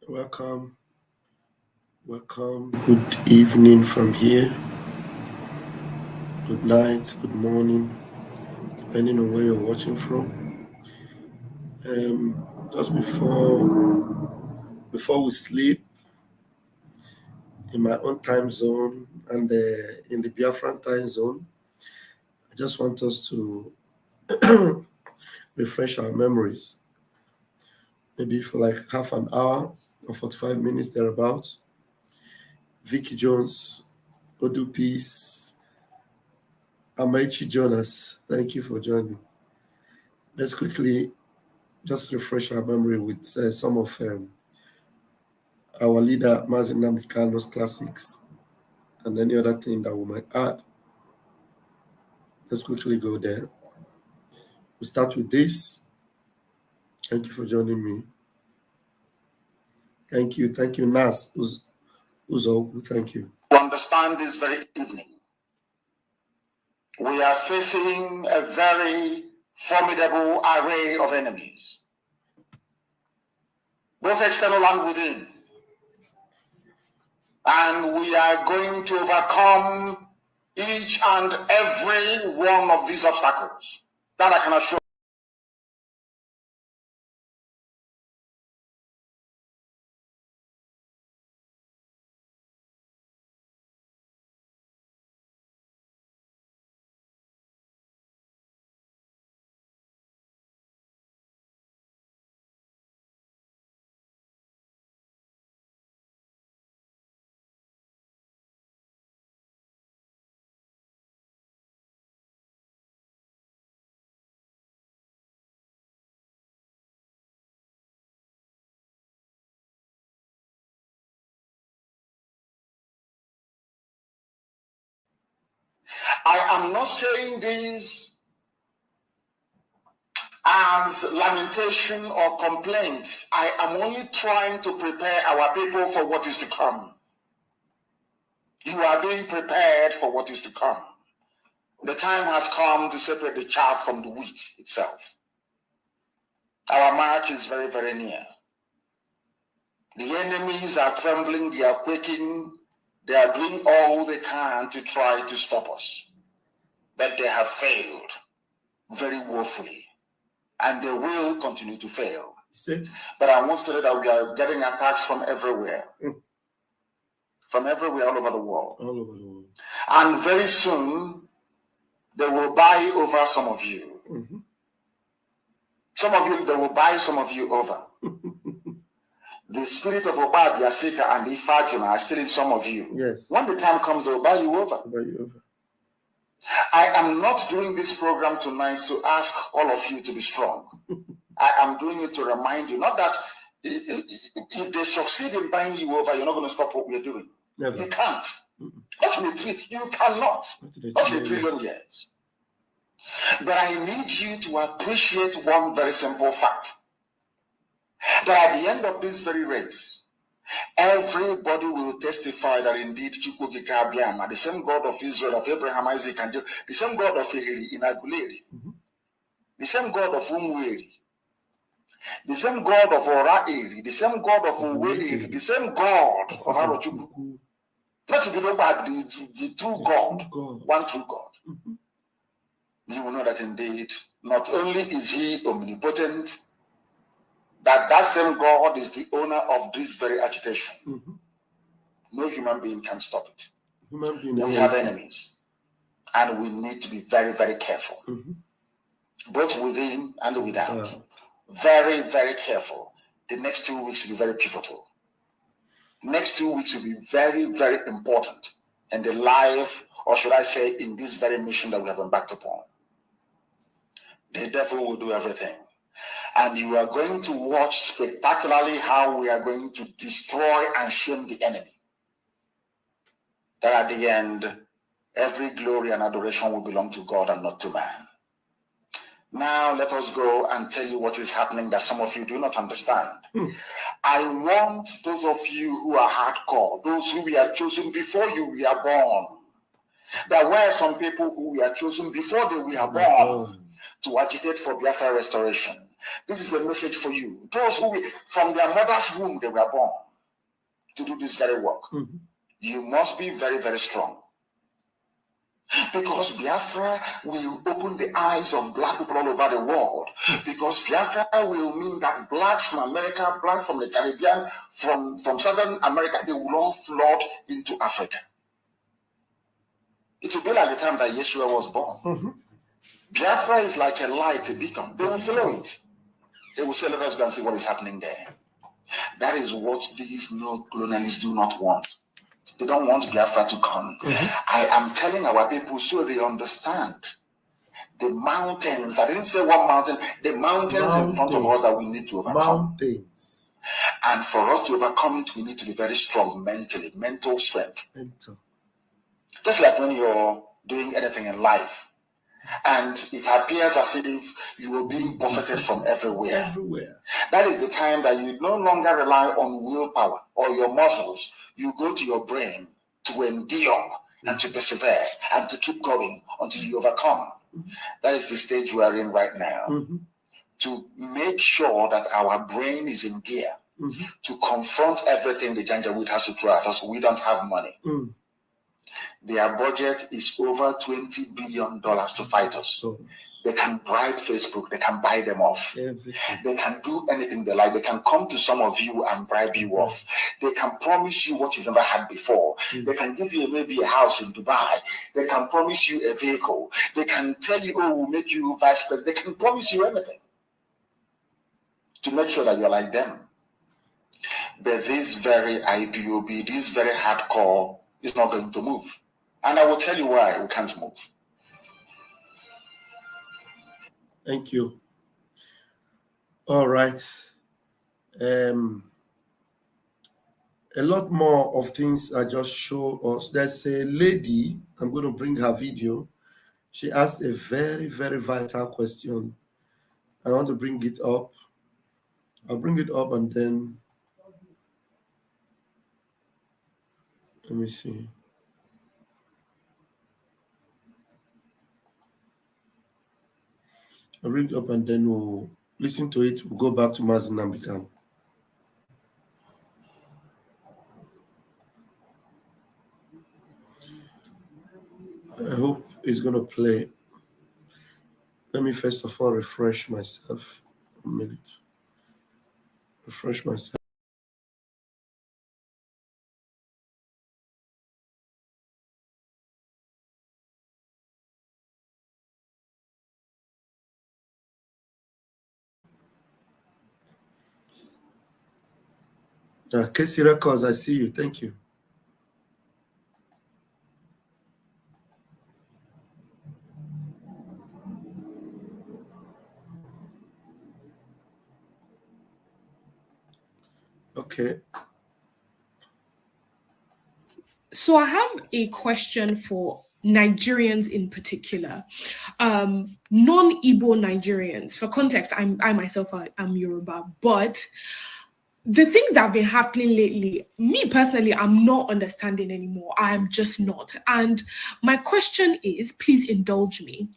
Welcome. Good evening from here. Good night, good morning, depending on where you're watching from. Just before we sleep, in my own time zone and in the Biafran time zone, I just want us to refresh our memories, maybe for like half an hour or 45 minutes thereabouts. Vicky Jones, Odu Peace, Amaechi Jonas, thank you for joining. Let's quickly just refresh our memory with some of our leader Mazi Nnamdi Kanu's classics and any other thing that we might add. Let's quickly go there. We start with this. Thank you for joining me. Thank you, Nas Uzoku, thank you. To understand this very evening, we are facing a very formidable array of enemies, both external and within. And we are going to overcome each and every one of these obstacles. That I can assure. I am not saying this as lamentation or complaint. I am only trying to prepare our people for what is to come. You are being prepared for what is to come. The time has come to separate the chaff from the wheat itself. Our march is very, very near. The enemies are trembling, they are quaking, they are doing all they can to try to stop us. But they have failed very woefully, and they will continue to fail. But I want to say that we are getting attacks from everywhere. From everywhere, all over the world. All over the world. And very soon, they will buy over some of you. Mm-hmm. Some of you, they will buy some of you over. The spirit of Obad, Yasika, and Ifajima are still in some of you. Yes. When the time comes, they will buy you over. I am not doing this program tonight to ask all of you to be strong. I am doing it to remind you, not that if they succeed in buying you over, you're not going to stop what we're doing. Never. You can't. You cannot. Not in a trillion years. But I need you to appreciate one very simple fact. That at the end of this very race, everybody will testify that indeed the same God of Israel, of Abraham, Isaac, and Jacob, the same God of Eheri in Aguleri, the same God of Umweri, the same God of Oraeri, the same God of Uweri, the same God of Arochukwu. Not to be known by the true God, one true God. You will know that indeed, not only is he omnipotent, that same God is the owner of this very agitation. No human being can stop it. We have enemies, and we need to be very, very careful, both within and without. Very, very careful. The next 2 weeks will be very pivotal. Next 2 weeks will be very, very important in the life, or should I say, in this very mission that we have embarked upon. The devil will do everything. And you are going to watch spectacularly how we are going to destroy and shame the enemy. That at the end, every glory and adoration will belong to God and not to man. Now let us go and tell you what is happening that some of you do not understand. I want those of you who are hardcore, those who we are chosen before you were born. There were some people who were chosen before they were born to agitate for Biafra restoration. This is a message for you. Those who, from their mother's womb, they were born to do this very work. You must be very, very strong. Because Biafra will open the eyes of black people all over the world. Because Biafra will mean that blacks from America, blacks from the Caribbean, from Southern America, they will all flood into Africa. It will be like the time that Yeshua was born. Biafra is like a light, a beacon. They will follow it. They will say, let us go and see what is happening there. That is what these colonialists do not want. They don't want Biafra to come. I am telling our people so they understand. The mountains, I didn't say one mountain, the mountains in front of us that we need to overcome. Mountains. And for us to overcome it, we need to be very strong mentally, mental strength. Just like when you're doing anything in life, and it appears as if you are being buffeted from everywhere. That is the time that you no longer rely on willpower or your muscles. You go to your brain to endure and to persevere and to keep going until you overcome. That is the stage we are in right now. To make sure that our brain is in gear to confront everything the Janjaweed has to throw at us. We don't have money. Their budget is over $20 billion to fight us. They can bribe Facebook. They can buy them off. They can do anything they like. They can come to some of you and bribe you off. They can promise you what you've never had before. They can give you maybe a house in Dubai. They can promise you a vehicle. They can tell you, oh, we'll make you vice president. They can promise you anything to make sure that you're like them. But this very IPOB, this very hardcore is not going to move. And I will tell you why we can't move. Thank you. All right. A lot more of things I just show us. There's a lady, I'm going to bring her video. She asked a very, very vital question. I want to bring it up. I'll bring it up and then let me see. I'll bring it up and then we'll listen to it. We'll go back to Mazin and Bitam. I hope it's going to play. Let me first of all refresh myself. A minute. Refresh myself. Casey Records, I see you. Thank you. Okay. So I have a question for Nigerians in particular, non-Igbo Nigerians. For context, I myself am Yoruba, but the things that have been happening lately, me personally, I'm not understanding anymore. I'm just not. And my question is, please indulge me.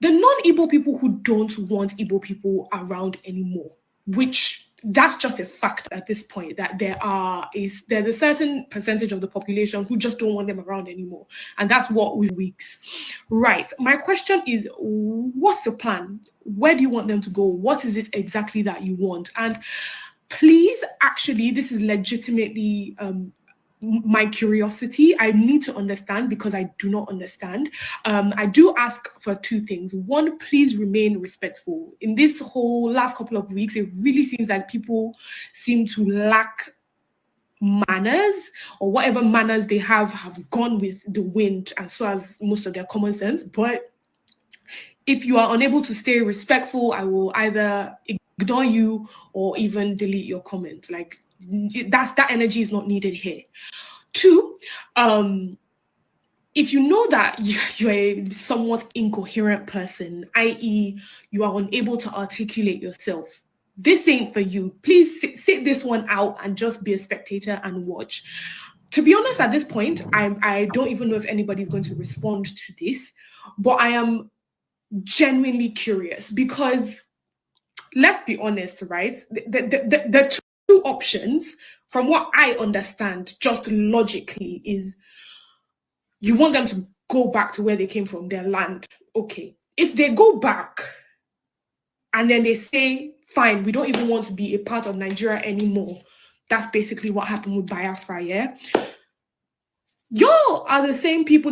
The non-Igbo people who don't want Igbo people around anymore, which that's just a fact at this point, that there's a certain percentage of the population who just don't want them around anymore. And that's what we weeks. Right. My question is, what's the plan? Where do you want them to go? What is it exactly that you want? And please, actually, this is legitimately my curiosity. I need to understand because I do not understand. I do ask for two things. One, please remain respectful. In this whole last couple of weeks, it really seems like people seem to lack manners, or whatever manners they have gone with the wind, and so has most of their common sense. But if you are unable to stay respectful, I will either ignore you or even delete your comment. Like, that energy is not needed here. Two, if you know that you're a somewhat incoherent person, i.e. you are unable to articulate yourself, this ain't for you. Please sit this one out and just be a spectator and watch. To be honest, at this point, I don't even know if anybody's going to respond to this, but I am genuinely curious because let's be honest, right? The two options, from what I understand, just logically, is you want them to go back to where they came from, their land. Okay. If they go back and then they say, fine, we don't even want to be a part of Nigeria anymore. That's basically what happened with Biafra, yeah? Y'all are the same people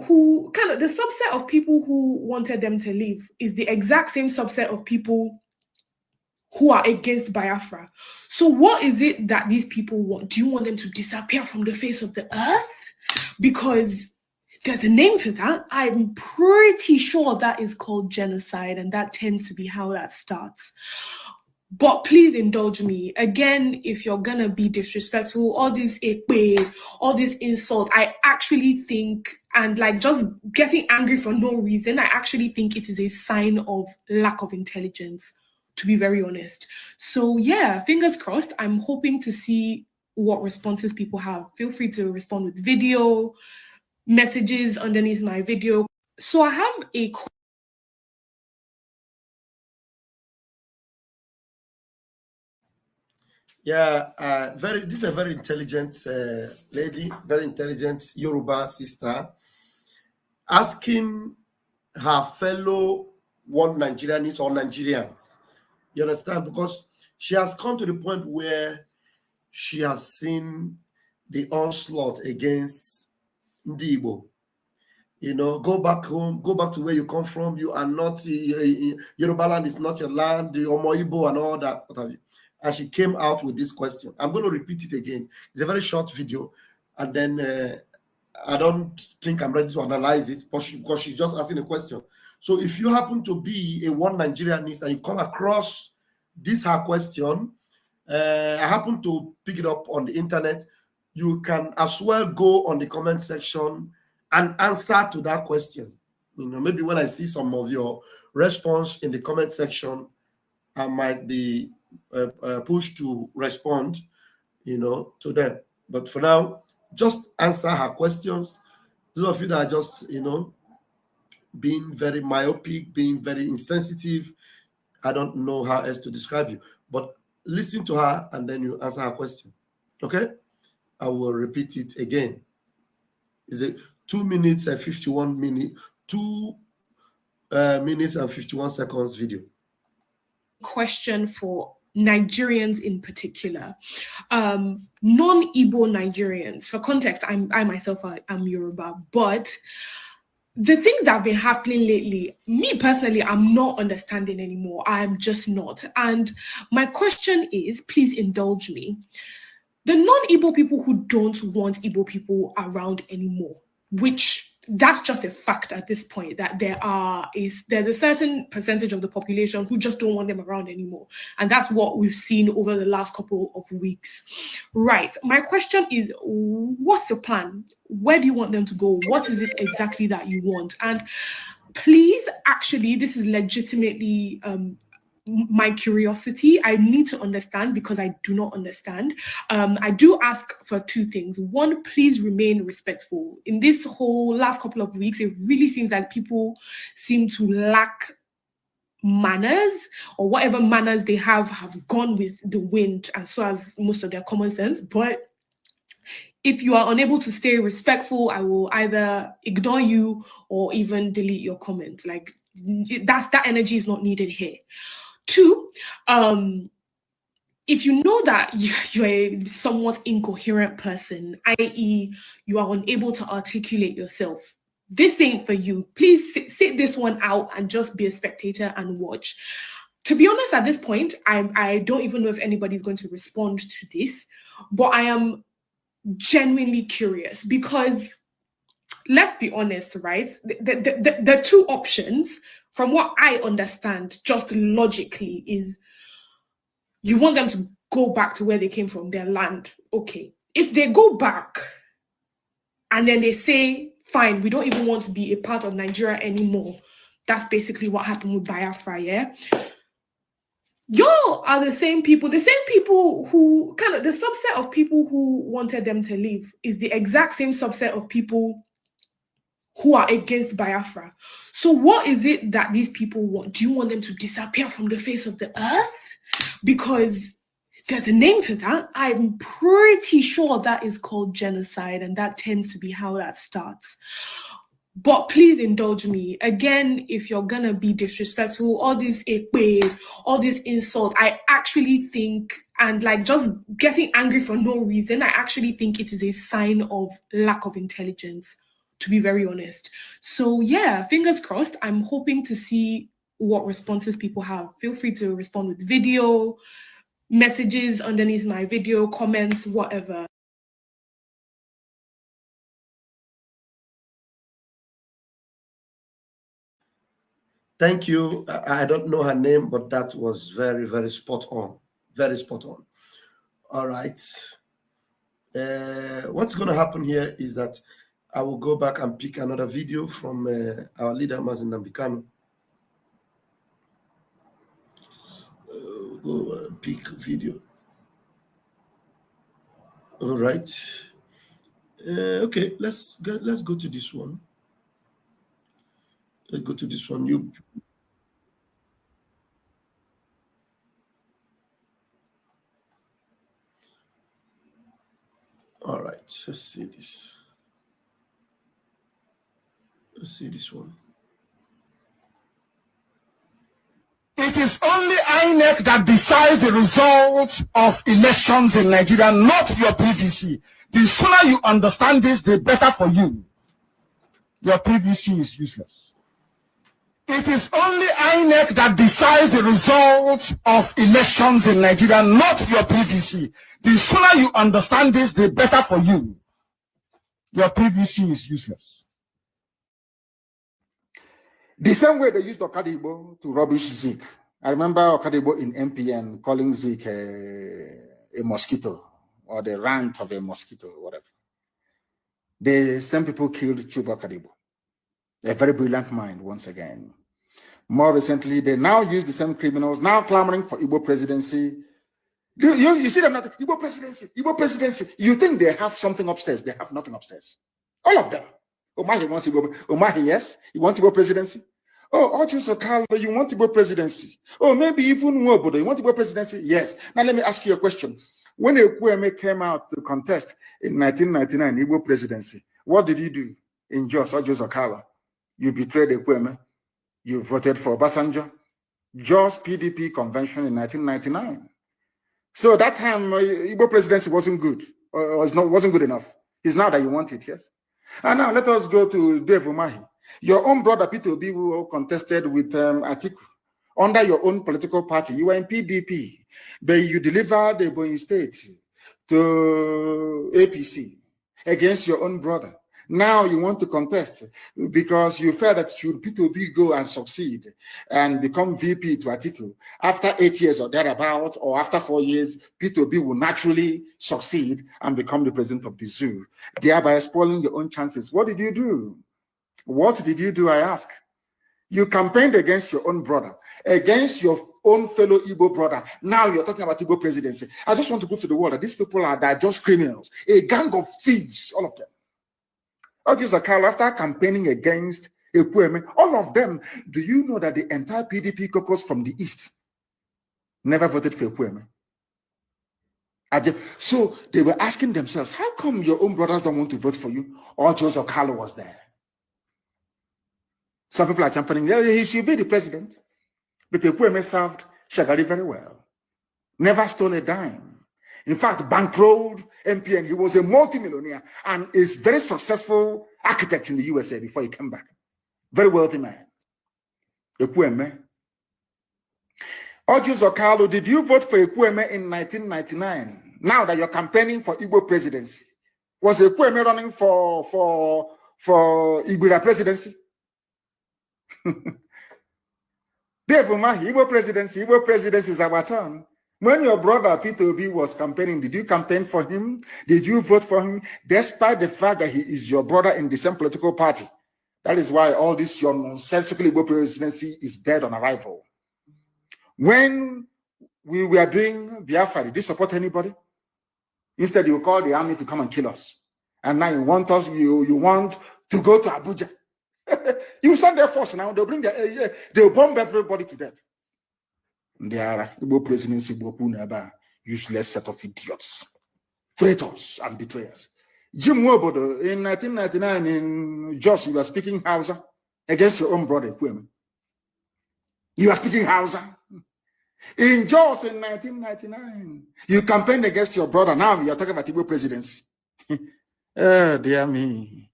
who kind of, the subset of people who wanted them to leave is the exact same subset of people who are against Biafra. So what is it that these people want? Do you want them to disappear from the face of the earth? Because there's a name for that. I'm pretty sure that is called genocide, and that tends to be how that starts. But please indulge me. Again, if you're gonna be disrespectful, all this ekpe, all this insult, I actually think, and like just getting angry for no reason, I actually think it is a sign of lack of intelligence, to be very honest. So yeah, fingers crossed. I'm hoping to see what responses people have. Feel free to respond with video, messages underneath my video. So I have a this is a very intelligent lady, very intelligent Yoruba sister, asking her fellow one Nigerians or Nigerians. You understand? Because she has come to the point where she has seen the onslaught against Ndibo. You know, go back home, go back to where you come from. You are not, Yoruba land is not your land, the Omoibo and all that, what have you. And she came out with this question. I'm going to repeat it again. It's a very short video. And then I don't think I'm ready to analyze it because she's just asking a question. So if you happen to be a one Nigerianist and you come across this her question, I happen to pick it up on the internet. You can as well go on the comment section and answer to that question. You know, maybe when I see some of your response in the comment section, I might be pushed to respond, you know, to them. But for now, just answer her questions. Those of you that are just, you know, being very myopic, being very insensitive, I don't know how else to describe you. But listen to her and then you answer her question. Okay? I will repeat it again. Is it 2 minutes and 51 minutes, 2 minutes and 51 seconds video? Question for Nigerians in particular, non-Igbo Nigerians. For context, I myself am Yoruba, but the things that have been happening lately, me personally, I'm not understanding anymore. I'm just not. And my question is, please indulge me. The non-Igbo people who don't want Igbo people around anymore, which that's just a fact at this point, that there's a certain percentage of the population who just don't want them around anymore. And that's what we've seen over the last couple of weeks. Right. My question is, what's your plan? Where do you want them to go? What is it exactly that you want? And please, actually, this is legitimately my curiosity. I need to understand because I do not understand. I do ask for 2 things. One, please remain respectful. In this whole last couple of weeks, it really seems like people seem to lack manners, or whatever manners they have gone with the wind, and so has most of their common sense. But if you are unable to stay respectful, I will either ignore you or even delete your comment. Like, that energy is not needed here. 2, if you know that you're a somewhat incoherent person, i.e., you are unable to articulate yourself, this ain't for you. Please sit this one out and just be a spectator and watch. To be honest, at this point, I don't even know if anybody's going to respond to this, but I am genuinely curious because, let's be honest, right? The 2 options, from what I understand, just logically, is you want them to go back to where they came from, their land. Okay. If they go back and then they say, fine, we don't even want to be a part of Nigeria anymore, that's basically what happened with Biafra, yeah? Y'all are the same people who kind of, the subset of people who wanted them to leave is the exact same subset of people who are against Biafra. So what is it that these people want? Do you want them to disappear from the face of the earth? Because there's a name for that. I'm pretty sure that is called genocide, and that tends to be how that starts. But please indulge me. Again, if you're gonna be disrespectful, all this ekpe, all this insult, I actually think, and like just getting angry for no reason, I actually think it is a sign of lack of intelligence, to be very honest. So yeah, fingers crossed. I'm hoping to see what responses people have. Feel free to respond with video, messages underneath my video, comments, whatever. Thank you. I don't know her name, but that was very, very spot on. Very spot on. All right. What's going to happen here is that I will go back and pick another video from our leader, Mazin Nambikano. Go pick video. All right. Okay, let's go to this one. Let's go to this one. All right, let's see this. Let's see this one. It is only INEC that decides the results of elections in Nigeria, not your PVC. The sooner you understand this, the better for you. Your PVC is useless. It is only INEC that decides the results of elections in Nigeria, not your PVC. The sooner you understand this, the better for you. Your PVC is useless. The same way they used Okadibo to rubbish Zeke. I remember Okadibo in MPN calling Zeke a mosquito, or the rant of a mosquito, or whatever. The same people killed Chuba Okadibo. A very brilliant mind, once again. More recently, they now use the same criminals, now clamoring for Igbo presidency. You see them not, Igbo presidency, Igbo presidency. You think they have something upstairs. They have nothing upstairs. All of them. Omahi wants Igbo. Omahi, yes. You want Igbo presidency? Oh, Ochuso Carlo, you want Igbo presidency? Oh, maybe even Nwobodo, you want Igbo presidency? Yes. Now let me ask you a question. When Ekwueme came out to contest in 1999 Igbo presidency, what did he do in Jos, Ochuso Carlo? You betrayed Ekwueme. You voted for Obasanjo. Jos PDP convention in 1999. So that time, Igbo presidency wasn't good, or wasn't good enough. It's now that you want it, yes? And now let us go to Dave Umahi. Your own brother Peter Obi, who contested with Atiku under your own political party. You were in PDP, but you delivered the Ebonyi State to APC against your own brother. Now you want to contest because you felt that should Peter Obi go and succeed and become VP to Atiku, after 8 years or thereabout, or after 4 years, Peter Obi will naturally succeed and become the president of the zoo, thereby spoiling your own chances. What did you do? What did you do, I ask? You campaigned against your own brother, against your own fellow Igbo brother. Now you're talking about Igbo presidency. I just want to prove to the world that these people are just criminals, a gang of thieves, all of them. After campaigning against Ekwueme, all of them, do you know that the entire PDP caucus from the East never voted for Ekwueme? So they were asking themselves, how come your own brothers don't want to vote for you? Or Joseph Carlo was there. Some people are championing, yeah, he should be the president. But Ekwueme served Shagari very well. Never stole a dime. In fact, bankrolled MPN. He was a multimillionaire and is very successful architect in the USA before he came back. Very wealthy man. Ekwueme. Ojuzo Carlo, did you vote for Ekwueme in 1999? Now that you're campaigning for Igbo presidency, was Ekwueme running for Igbo presidency? Dave Umahi, Igbo presidency is our turn. When your brother Peter Obi was campaigning, did you campaign for him? Did you vote for him? Despite the fact that he is your brother in the same political party. That is why all this your nonsensical Igbo presidency is dead on arrival. When we were doing Biafra, did you support anybody? Instead, you call the army to come and kill us. And now you want us, you want to go to Abuja You send their force now, they'll bring they'll bomb everybody to death. They are Igbo presidency, useless set of idiots, traitors and betrayers. Jim Wobodo, in 1999 in Jos, you were speaking Hausa against your own brother. You are speaking Hausa. In Jos in 1999, you campaigned against your brother. Now you are talking about Igbo presidency. Oh, dear me.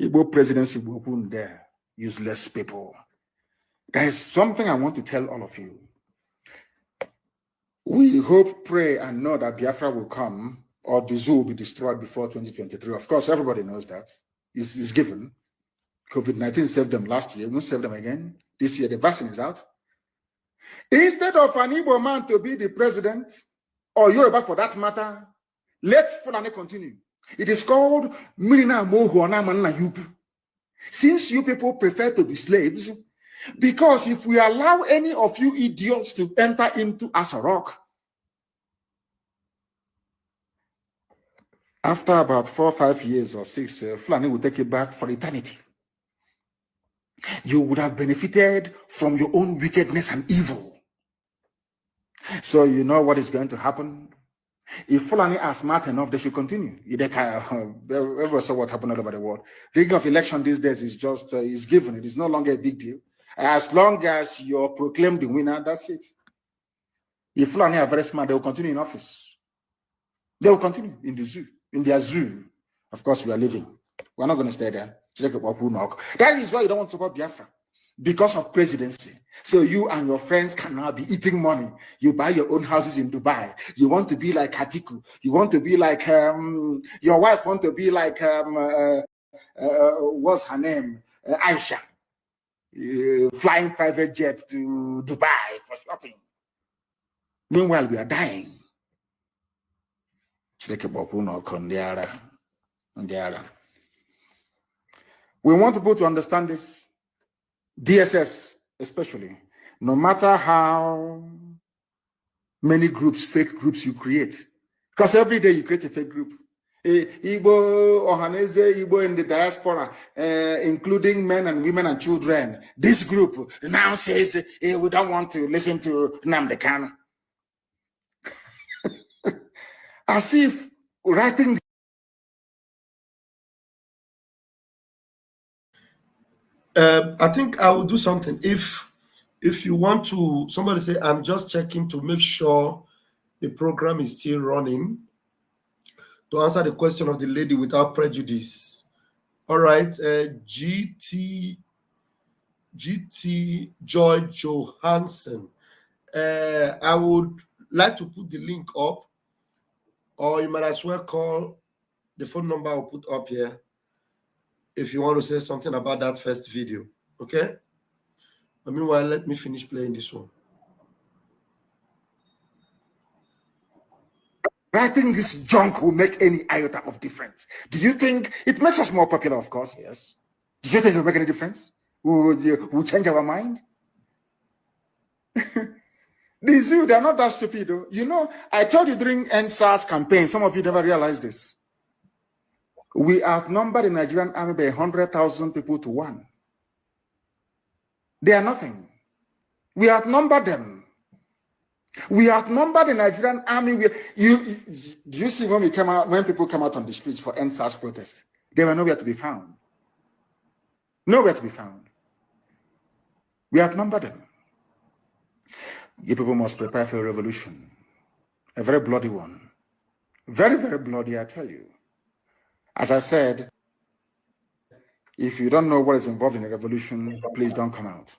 Igbo presidency, there, useless people. There is something I want to tell all of you. We hope, pray, and know that Biafra will come, or the zoo will be destroyed before 2023. Of course, everybody knows that. It's given. COVID-19 saved them last year. We won't save them again. This year, the vaccine is out. Instead of an Igbo man to be the president, or Yoruba for that matter, let Fulani continue. It is called Milina Mohuana Manna Yubu. Since you people prefer to be slaves, because if we allow any of you idiots to enter into Asarok, after about 4 or 5 years or 6, Fulani will take it back for eternity. You would have benefited from your own wickedness and evil. So you know what is going to happen? If Fulani are smart enough, they should continue. Everyone saw what happened all over the world. Rigging of election these days is just is given. It is no longer a big deal. As long as you're proclaimed the winner, that's it. If Fulani are very smart, they will continue in office. They will continue in the zoo, in their zoo. Of course, we are living. We're not going to stay there. That is why you don't want to support Biafra. Because of presidency. So you and your friends can now be eating money. You buy your own houses in Dubai. You want to be like Hatiku. You want to be like, your wife want to be like, what's her name? Aisha. Flying private jet to Dubai for shopping. Meanwhile, we are dying. We want people to understand this. DSS especially. No matter how many groups, fake groups you create. Because every day you create a fake group. Igbo, Ohaneze, Igbo in the diaspora, including men and women and children. This group now says we don't want to listen to Nnamdi Kanu. As if writing. I think I will do something. If you want to, somebody say, I'm just checking to make sure the program is still running. To answer the question of the lady without prejudice. All right, GT Joy Johansson. I would like to put the link up, or you might as well call the phone number I'll put up here if you want to say something about that first video, okay? But meanwhile, let me finish playing this one. Writing this junk will make any iota of difference. Do you think it makes us more popular? Of course, yes. Do you think it will make any difference? Will change our mind? These you, they're not that stupid, though. You know, I told you during NSAS campaign, some of you never realized this. We outnumber the Nigerian army by 100,000 people to 1. They are nothing. We outnumber them. We outnumber the Nigerian army. Do you see when people come out on the streets for NSAS protest? They were nowhere to be found. Nowhere to be found. We outnumber them. You people must prepare for a revolution. A very bloody one. Very, very bloody, I tell you. As I said, if you don't know what is involved in a revolution, please don't come out.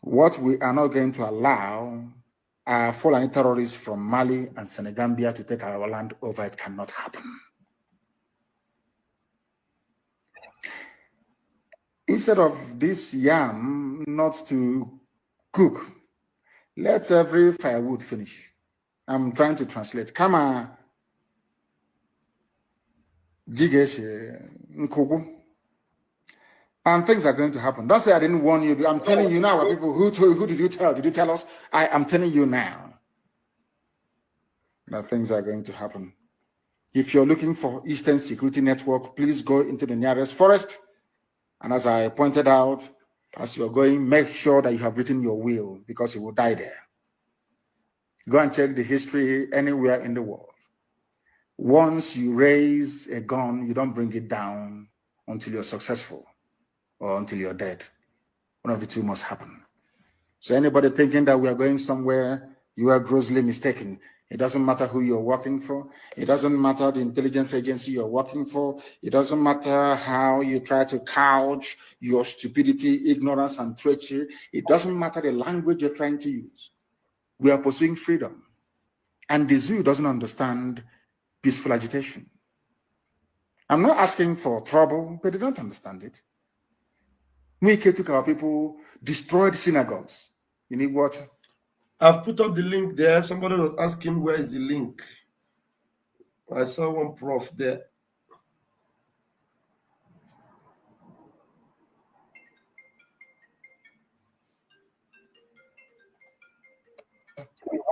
What we are not going to allow are Fulani terrorists from Mali and Senegambia to take our land over. It cannot happen. Instead of this yam not to cook, let every firewood finish. I'm trying to translate. Kama jigeshe nkugu. And things are going to happen. Don't say I didn't warn you. I'm telling you now, people. Who did you tell? Did you tell us? I am telling you now that things are going to happen. If you're looking for Eastern Security Network, please go into the nearest forest And as I pointed out, as you're going, make sure that you have written your will, because you will die there. Go and check the history anywhere in the world. Once you raise a gun, you don't bring it down until you're successful or until you're dead. One of the two must happen. So anybody thinking that we are going somewhere, you are grossly mistaken. It doesn't matter who you're working for. It doesn't matter the intelligence agency you're working for. It doesn't matter how you try to couch your stupidity, ignorance, and treachery. It doesn't matter the language you're trying to use. We are pursuing freedom. And the zoo doesn't understand peaceful agitation. I'm not asking for trouble, but they don't understand it. We took our people, destroyed synagogues. You need water? I've put up the link there. Somebody was asking where is the link. I saw one prof there.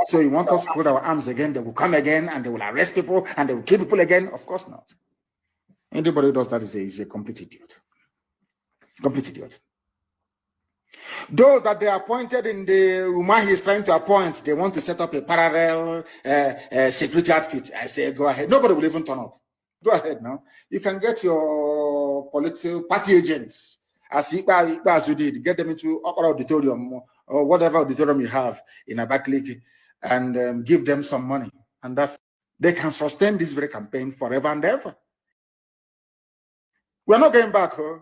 So you want us to put our arms again? They will come again and they will arrest people and they will kill people again? Of course not. Anybody who does that is a complete idiot. Complete idiot. Those that they appointed in the Umahi is trying to appoint, they want to set up a parallel security outfit. I say, go ahead. Nobody will even turn up. Go ahead now. You can get your political party agents, as you did, get them into upper auditorium or whatever auditorium you have in Abakaliki, and give them some money. And they can sustain this very campaign forever and ever. We're not going back. Huh?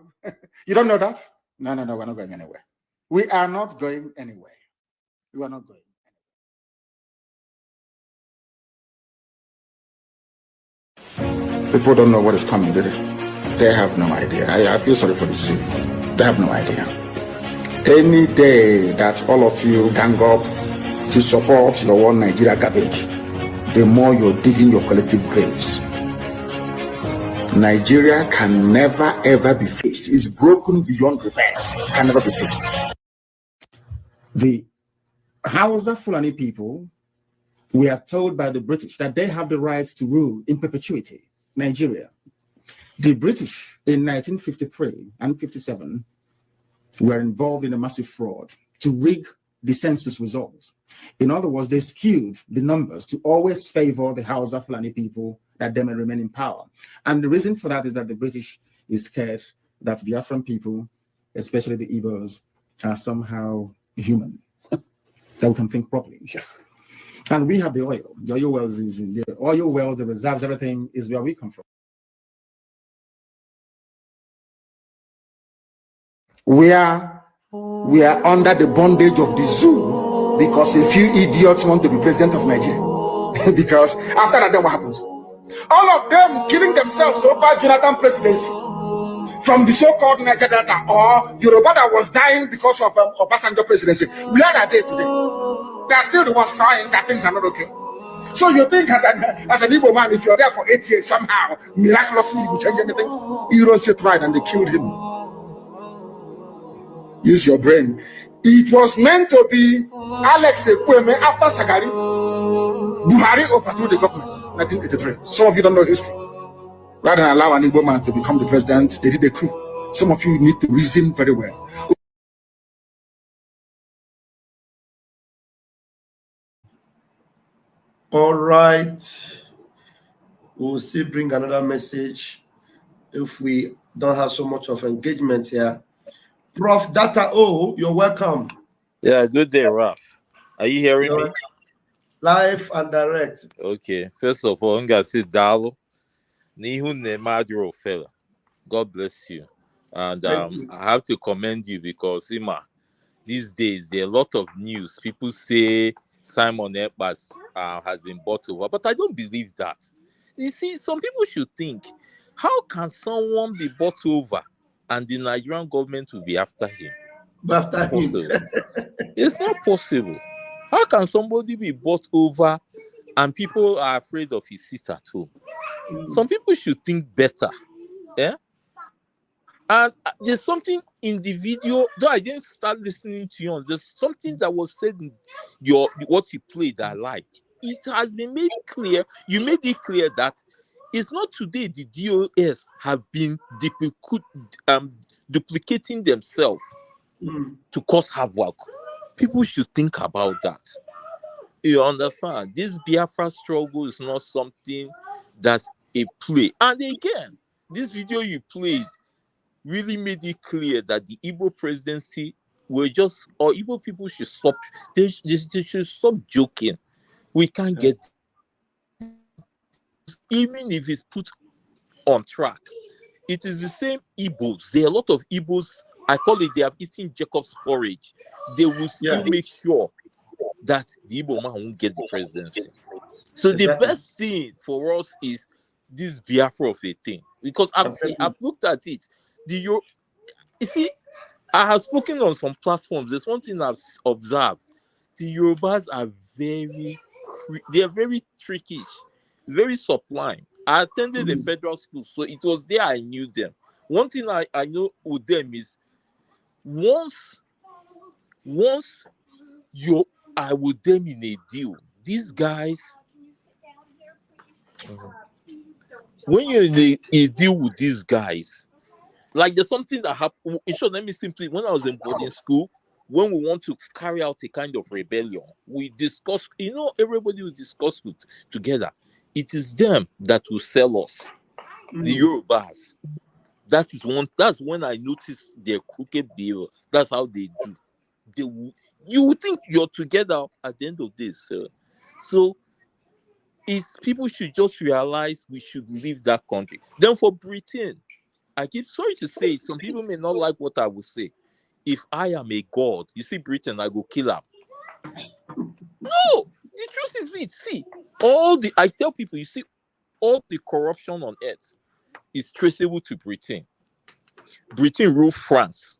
You don't know that? No, we're not going anywhere. We are not going anywhere. We are not going anywhere. People don't know what is coming, do they? They have no idea. I feel sorry for the zoo. They have no idea. Any day that all of you gang up to support your one Nigeria garbage, the more you're digging your collective graves. Nigeria can never ever be fixed. It's broken beyond repair. It can never be fixed. The Hausa Fulani people, we are told by the British that they have the right to rule in perpetuity Nigeria. The British in 1953 and 57 were involved in a massive fraud to rig the census results. In other words, they skewed the numbers to always favor the Hausa Fulani people, that they may remain in power. And the reason for that is that the British is scared that the Biafran people, especially the Igbos, are somehow human, that we can think properly. And we have the oil. The oil wells is in the oil wells, the reserves, everything is where we come from. We are under the bondage of the zoo because a few idiots want to be president of Nigeria. Because after that, then what happens? All of them killing themselves over Jonathan presidency from the so-called Niger Delta or Yoruba that was dying because of Obasanjo presidency. Where are they today? They are still the ones crying that things are not okay. So you think as an Igbo man, if you're there for 8 years, somehow, miraculously, you will change anything? You don't sit right and they killed him. Use your brain. It was meant to be Alex Ekweme after Shagari. Buhari overthrew the government, 1983. Some of you don't know history. Rather than allow an Igbo man to become the president, they did a coup. Some of you need to reason very well. All right. We'll still bring another message if we don't have so much of engagement here. Prof. Data O, you're welcome. Yeah, good day, Raf. Are you hearing me? Live and direct. Okay. First of all, I'm going to say Dalo. Fella. God bless you. And you. I have to commend you because, Ima, these days, there are a lot of news. People say Simon Ekpas has been bought over, but I don't believe that. You see, some people should think, how can someone be bought over and the Nigerian government will be after him? After him. It's not possible. How can somebody be bought over and people are afraid of his seat at home? Some people should think better. Yeah? And there's something in the video, though I didn't start listening to you, there's something that was said in what you played that I liked. It has been made clear, you made it clear that It's not today the DOS have been duplicating themselves to cause havoc. People should think about that. You understand? This Biafra struggle is not something that's a play. And again, this video you played really made it clear that the Igbo presidency were just, or Igbo people should stop. They should stop joking. We can't get, even if it's put on track. It is the same Igbos. There are a lot of Igbos, I call it, they have eaten Jacob's porridge. They will still make sure that the Igbo man won't get the presidency. So the best thing for us is this Biafra of a thing. Because I've looked at it. You see, I have spoken on some platforms. There's one thing I've observed. The Yorubas are very trickish, very sublime. I attended a federal school, so it was there I knew them. One thing I know with them is once you are with them in a deal, these guys, when you're in a deal with these guys, like there's something that happened. In short, let me simply, when I was in boarding school, when we want to carry out a kind of rebellion, we discuss, everybody will discuss together. It is them that will sell us, the Yorubas. That's when I noticed their crooked behavior. That's how they do. You would think you're together at the end of this. So people should just realize we should leave that country. Then for Britain, sorry to say, some people may not like what I will say. If I am a god, you see Britain, I go kill him. No, the truth is it. See, I tell people, you see, all the corruption on earth is traceable to Britain. Britain ruled France.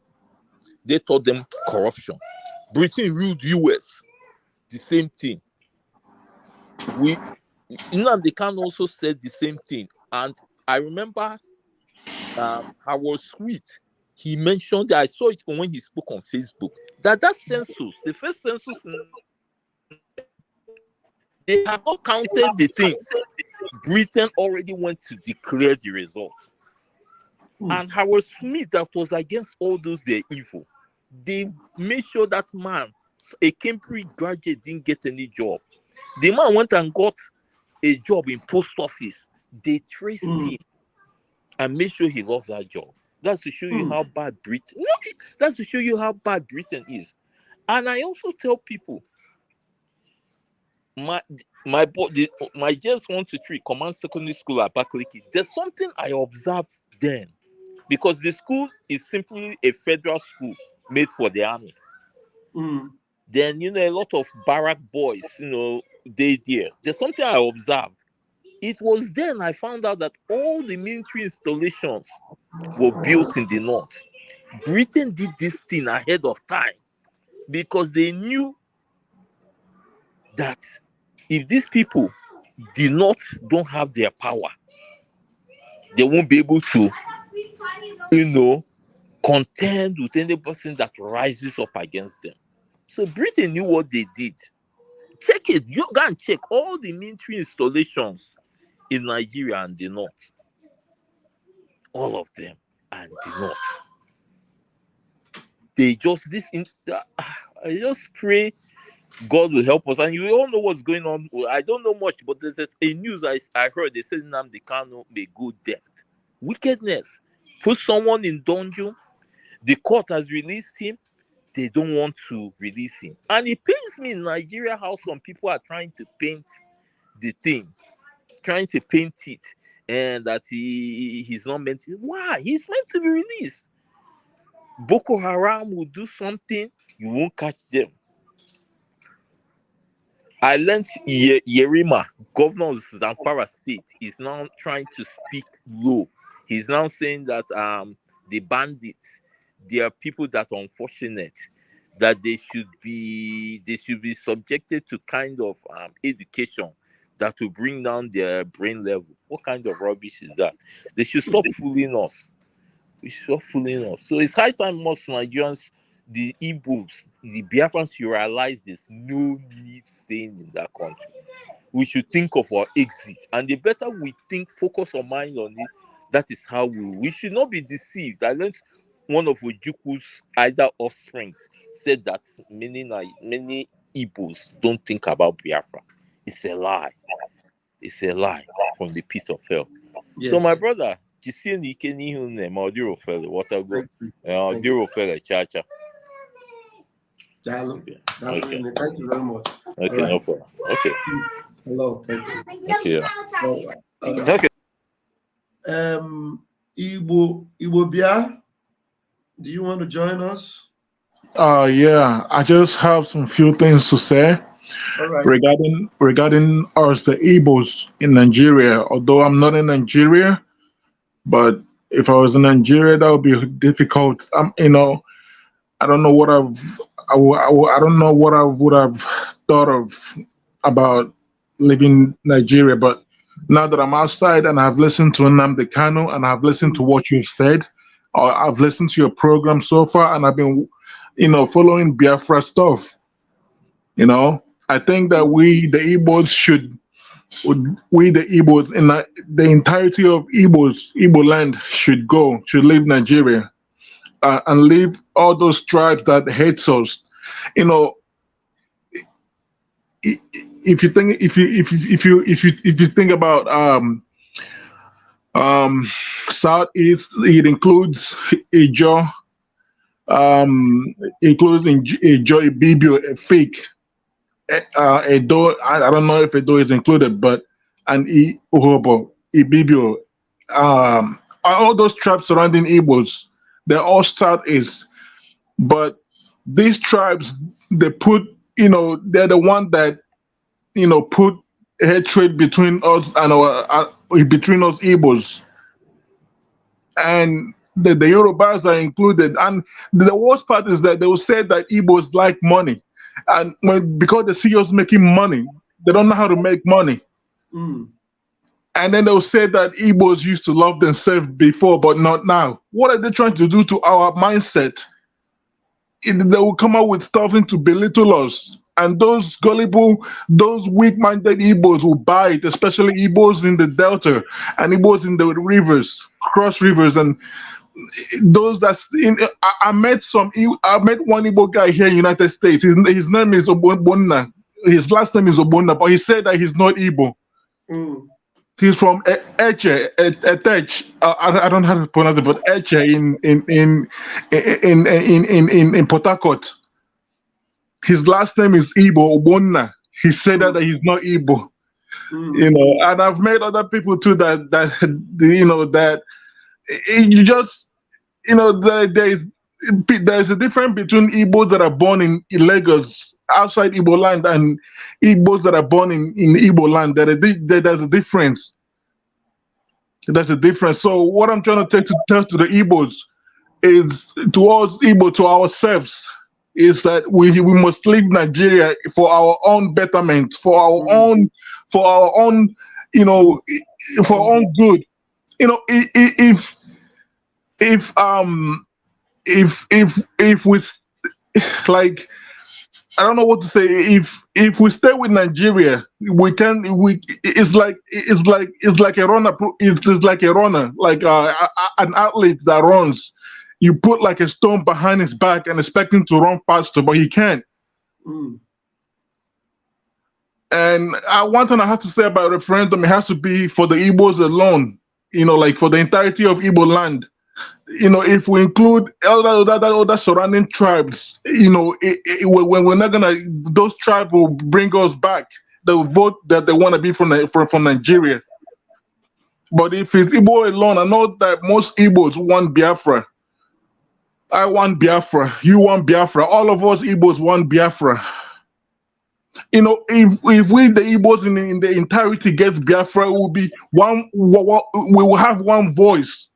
They taught them corruption. Britain ruled US. The same thing. They can also say the same thing. And I remember Howard Sweet, he mentioned that, I saw it when he spoke on Facebook, that census, the first census, they have not counted the things. Britain already went to declare the result. And Howard Smith, that was against all those, they're evil. They made sure that man, a Cambridge graduate, didn't get any job. The man went and got a job in post office. They traced him and made sure he lost that job. That's to show you how bad Britain. That's to show you how bad Britain is. And I also tell people, my just 1 to 3 command secondary school at Abakaliki, there's something I observed then, because the school is simply a federal school made for the army. Then a lot of barrack boys, there's something I observed. It was then I found out that all the military installations were built in the north. Britain did this thing ahead of time because they knew that if these people don't have their power, they won't be able to, contend with any person that rises up against them. So Britain knew what they did. Check it. You go and check all the military installations in Nigeria and the north. All of them and the north. They just I just pray God will help us. And you all know what's going on. I don't know much, but there's a news I heard. They said Nnamdi Kanu may go deaf. Wickedness. Put someone in dungeon. The court has released him. They don't want to release him. And it pains me in Nigeria how some people are trying to paint the thing. Trying to paint it. And that he's not meant to. Why? He's meant to be released. Boko Haram will do something. You won't catch them. I learned Yerima, governor of Zamfara State, is now trying to speak low. He's now saying that the bandits, they are people that are unfortunate, that they should be subjected to kind of education that will bring down their brain level. What kind of rubbish is that? They should stop fooling us. We should stop fooling us. So it's high time most Nigerians, the Igbos, the Biafrans, you realize there's no need staying in that country. we should think of our exit. And the better we think, focus our mind on it, that is how we should not be deceived. I learned one of Ojuku's either offsprings said that many Igbos don't think about Biafra. It's a lie. It's a lie from the pit of hell. Yes. So my brother, Kisieni Ikeni Hune, Maudiro Fele, what I go, Diro Fele, Chacha. Okay. Okay. Thank you very much. Okay, Right. no problem. Okay. Hello, thank you. Okay. All right. Okay. Igbo Bia, do you want to join us? Yeah, I just have some few things to say All right. regarding us, the Igbos in Nigeria. Although I'm not in Nigeria, but if I was in Nigeria, that would be difficult. I don't know what I don't know what I would have thought of about living Nigeria, but now that I'm outside and I've listened to Nnamdi Kanu and I've listened to what you've said, or I've listened to your program so far, and I've been, following Biafra stuff. I think that we, the Igbos, in the entirety of Igbo land should leave Nigeria, and leave all those tribes that hate us. If you think about Southeast, it includes Ijo, includes Ijo, Ibibio, Fake, Edo. I don't know if Edo is included, but and Uhobo, Ibibio, all those tribes surrounding Igbos, they're all Southeast. But these tribes, they put, they're the one that, put hatred between us and between us Igbos. And the Yorubas are included. And the worst part is that they will say that Igbos like money. And because they see us making money, they don't know how to make money. Mm. And then they'll say that Igbos used to love themselves before, but not now. What are they trying to do to our mindset? They will come out with stuff to belittle us. And those gullible, those weak-minded Igbos will buy it, especially Igbos in the Delta and Igbos in the rivers, cross rivers, and those that's in. I met one Igbo guy here in the United States. His name is Obonna. His last name is Obonna, but he said that he's not Igbo. Mm. He's from Eche, Etech. I don't know how to pronounce it, but Eche in Port Harcourt. His last name is Igbo, Obonna. He said that he's not Igbo. Mm. And I've met other people too that you just, there's a difference between Igbos that are born in Lagos, outside Igbo land, and Igbos that are born in Igbo land. There's a difference. There's a difference. So what I'm trying to tell to the Igbos is, to us Igbo, to ourselves, is that we must leave Nigeria for our own betterment, for our own for our own good. If we, like, I don't know what to say. If we stay with Nigeria, it's like a runner. It's like a runner, like an athlete that runs. You put like a stone behind his back and expect him to run faster, but he can't. Mm. And one thing I have to say about referendum, it has to be for the Igbos alone. Like for the entirety of Igbo land. If we include other surrounding tribes, we're not gonna. Those tribes will bring us back. They'll vote that they want to be from Nigeria. But if it's Igbo alone, I know that most Igbos want Biafra. I want Biafra. You want Biafra. All of us Igbos want Biafra. If we the Igbos in the entirety gets Biafra, it will be one. We will have one voice.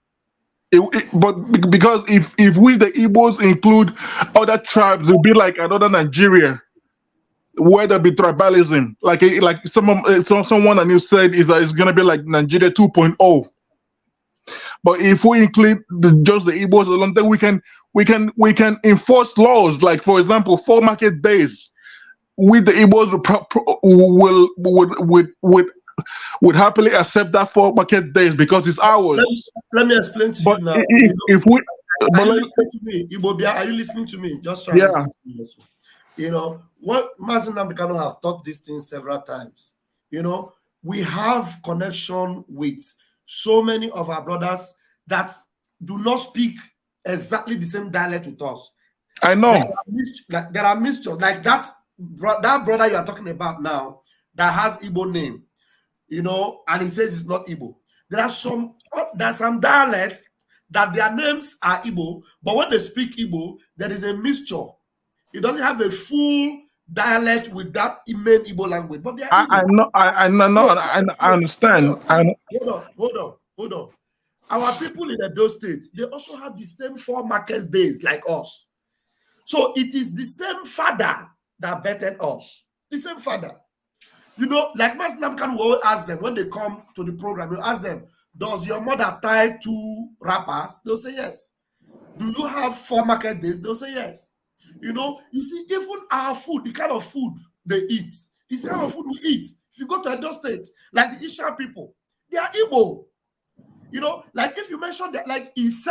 But because if we the Igbos include other tribes, it'll be like another Nigeria, where there be tribalism. Like someone and you said is that it's gonna be like Nigeria 2.0. But if we include just the Igbos alone, then we can enforce laws. Like, for example, 4 market days. we the Igbos would happily accept that for market days because it's ours. Let me explain to But you now. if we, Are you listening to me? Ibobia, are you listening to me? Just try to listen to me also. You know, what Martin Namikano have taught these things several times. You know, we have connection with so many of our brothers that do not speak exactly the same dialect with us. I know. There are mixtures. Like that brother you are talking about now that has Igbo name, you know, and he says it's not Igbo. There are some dialects that their names are Igbo, but when they speak Igbo, there is a mixture. It doesn't have a full dialect with that main Igbo language, but they are Igbo. I understand. Hold on. Our people in those states, they also have the same 4 market days like us. So it is the same father that bettered us. The same father. You know, like Master Namkan will always ask them when they come to the program, we'll ask them, does your mother tie 2 wrappers? They'll say yes. Do you have 4 market days? They'll say yes. You know, you see, even our food, the kind of food they eat, it's the kind of food we eat. If you go to Edo State, like the Isha people, they are Igbo. You know, like if you mention that, like Ise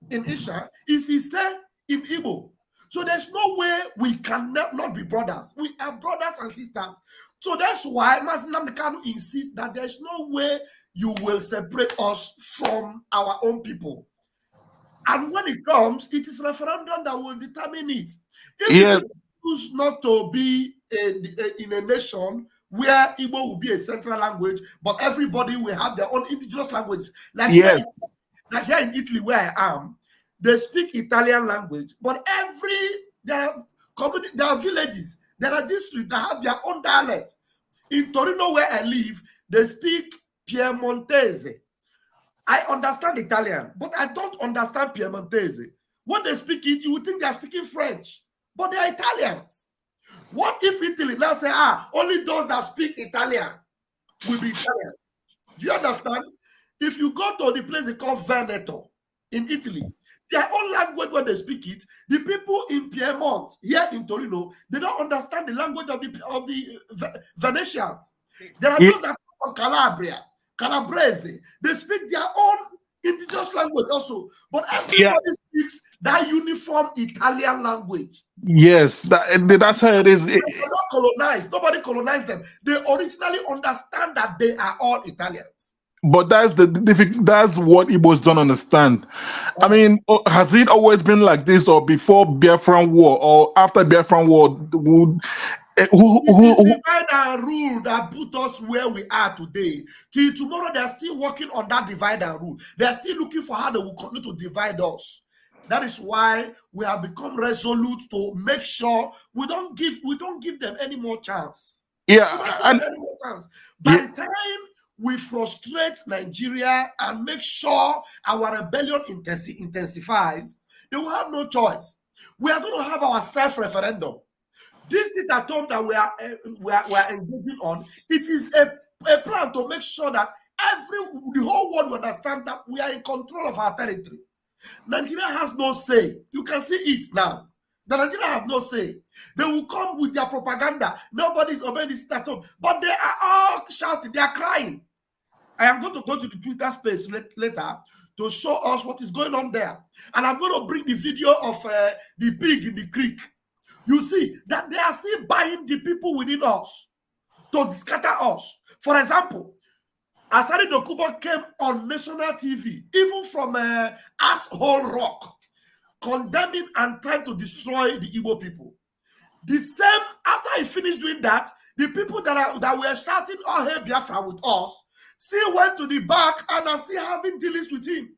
in Isha, is Ise in Igbo. So there's no way we can not be brothers. We are brothers and sisters. So that's why Master Namdekanu insists that there's no way you will separate us from our own people. And when it comes, it is referendum that will determine it. If you choose not to be in a nation where Igbo will be a central language, but everybody will have their own indigenous language. Like here in Italy, where I am, they speak Italian language, but there are villages, there are districts that have their own dialect. In Torino, where I live, they speak Piemontese. I understand Italian, but I don't understand Piemontese. When they speak it, you would think they are speaking French, but they are Italians. What if Italy now say, only those that speak Italian will be Italians? Do you understand? If you go to the place they call Veneto in Italy, their own language when they speak it, the people in Piedmont, here in Torino, they don't understand the language of the Venetians. There are those that come from Calabria, Calabrese, they speak their own indigenous language also, but everybody speaks that uniform Italian language. Yes, that's how it is. They're not colonized. Nobody colonized them. They originally understand that they are all Italians. But that's what Igbos don't understand. I mean, has it always been like this, or before Biafran War, or after Biafran War? It is divide and rule that put us where we are today. Till tomorrow, they are still working on that divide and rule. They are still looking for how they will continue to divide us. That is why we have become resolute to make sure we don't give them any more chance. Yeah, By the time we frustrate Nigeria and make sure our rebellion intensifies, they will have no choice. We are going to have our self-referendum. This is at home that we are engaging on. It is a plan to make sure that the whole world will understand that we are in control of our territory. Nigeria has no say. You can see it now. The Nigeria have no say. They will come with their propaganda. Nobody's obeying this at home. But they are all shouting. They are crying. I am going to go to the Twitter space later to show us what is going on there. And I'm going to bring the video of the pig in the creek. You see that they are still buying the people within us to scatter us. For example, Asari Dokubo came on national TV, even from Asshole Rock, condemning and trying to destroy the Igbo people. The same, after he finished doing that, the people that were shouting, "Oh, hey, Biafra," with us, still went to the back and are still having dealings with him.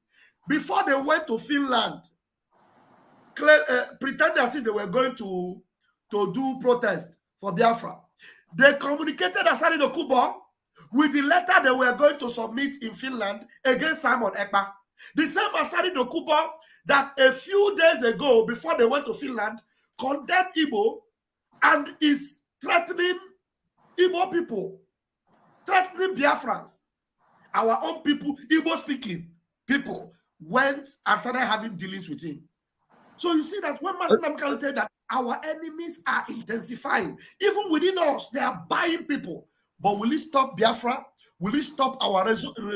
Before they went to Finland, pretending as if they were going to do protest for Biafra. They communicated Asari Dokubo with the letter they were going to submit in Finland against Simon Ekpa. The same Asari Dokubo that a few days ago, before they went to Finland, condemned Igbo and is threatening Igbo people, threatening Biafrans. Our own people, Igbo-speaking people, went and started having dealings with him. So you see that when Master Namkan said that our enemies are intensifying. Even within us, they are buying people. But will it stop Biafra? Will it stop our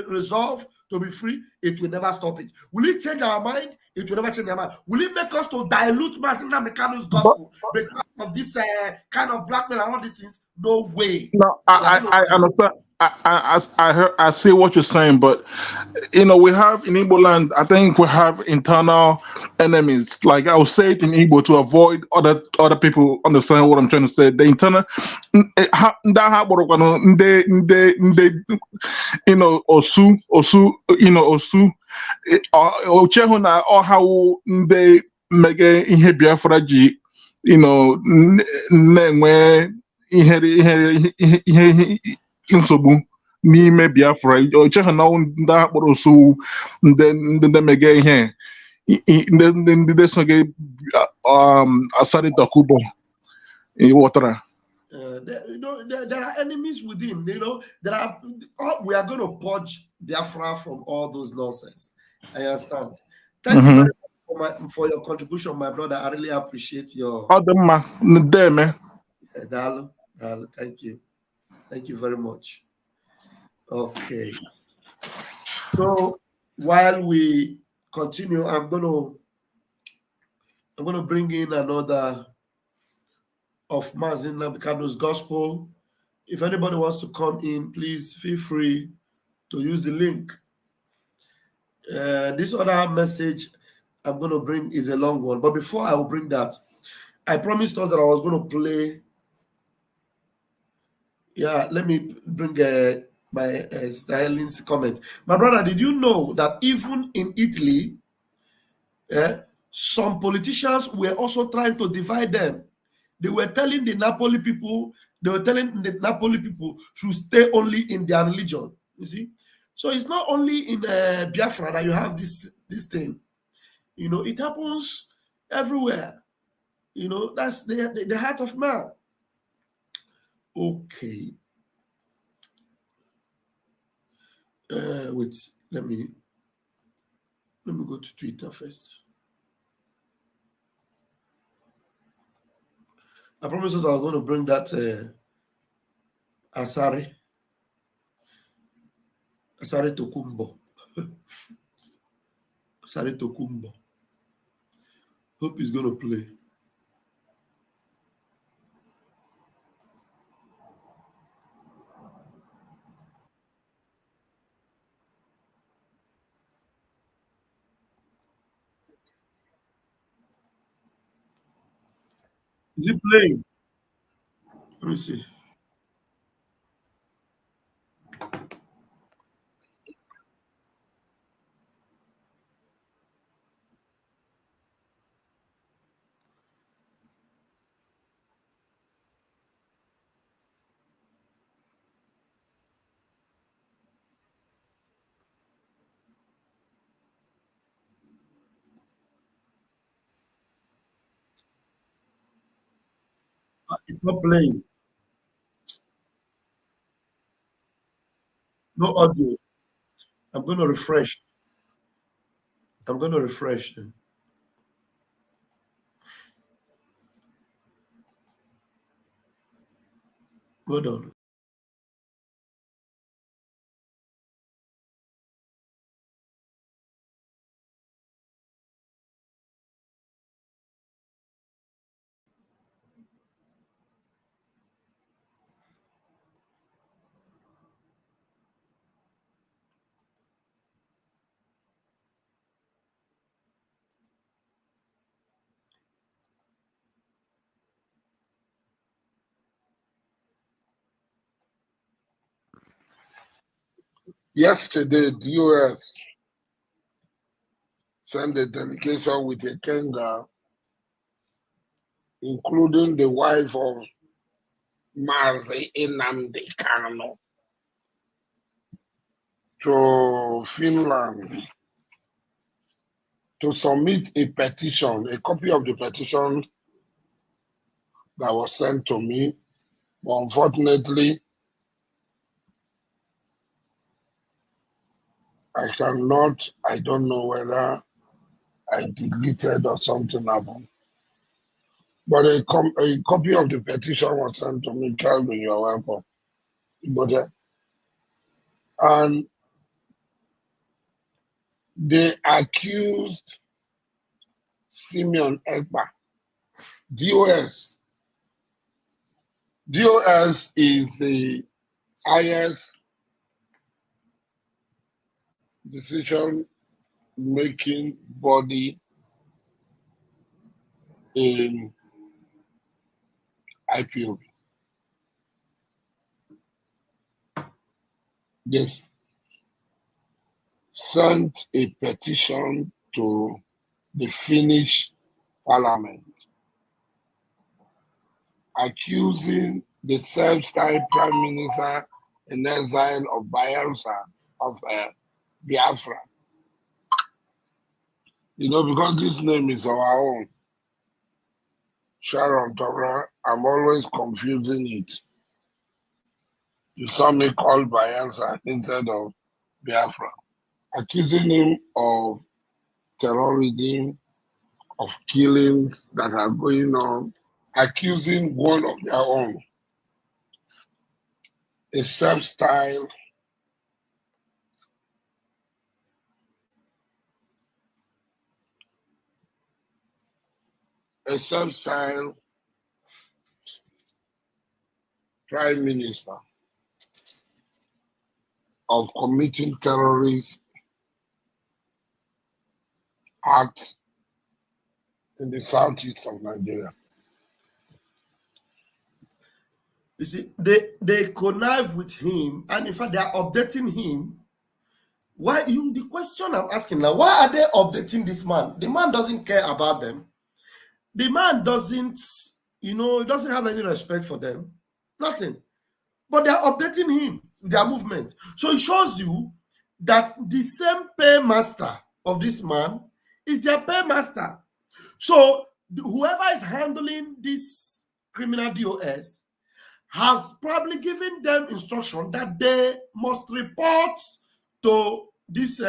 resolve to be free? It will never stop it. Will it change our mind? It will never change our mind. Will it make us to dilute Mazina Mekano's gospel because of this kind of blackmail and all these things? No way. No, I understand. I see what you're saying, but we have in Igbo land, I think we have internal enemies. Like I will say it in Igbo to avoid other people understand what I'm trying to say. The internal osu ochehu na ọha ndị mege ihe Biafra ji na-enwe ihe nsogbu n'ime Biafra. Ochehu na ndị akpọrọ osu ndị mege ihe ndị soge asari takubo ịghọtara. There are enemies within. We are going to purge Biafra from all those nonsense. I understand. Thank you very much for your contribution, my brother. I really appreciate your. Thank you. Thank you very much. Okay. So while we continue, I'm going to bring in another of Mazin Nabikano's gospel. If anybody wants to come in, please feel free to use the link. This other message I'm going to bring is a long one. But before I will bring that, I promised us that I was going to play. Yeah, let me bring my Helen's comment. My brother, did you know that even in Italy, some politicians were also trying to divide them? They were telling the Napoli people, should stay only in their religion. You see? So it's not only in Biafra that you have this thing. It happens everywhere. That's the heart of man. Okay. Wait, let me go to Twitter first. I promise us I'm going to bring that Asari Tokumbo. Asari Tokumbo. Hope he's going to play. Is he playing? Let me see. It's not playing. No audio. I'm going to refresh. I'm going to refresh them. Hold on. Yesterday, the U.S. sent a delegation with a Kenga, including the wife of Marzi Nnamdi Kanu, to Finland to submit a petition, a copy of the petition that was sent to me. But unfortunately, I don't know whether I deleted or something happened. But a copy of the petition was sent to me. Calvin, you are welcome. But, and they accused Simeon Ekpa, DOS. DOS is the highest decision-making body in IPOB. They sent a petition to the Finnish parliament accusing the self-styled prime minister in exile of Biafra. You know, because this name is our own, Sharon Tora, I'm always confusing it. You saw me call Biafra instead of Biafra, accusing him of terrorism, of killings that are going on, accusing one of their own, a self-styled prime minister of committing terrorist acts in the southeast of Nigeria. You see, they connive with him, and in fact, they are updating him. Why the question I'm asking now, why are they updating this man? The man doesn't care about them. The man doesn't, he doesn't have any respect for them. Nothing. But they're updating him, their movement. So it shows you that the same paymaster of this man is their paymaster. So whoever is handling this criminal DOS has probably given them instruction that they must report to this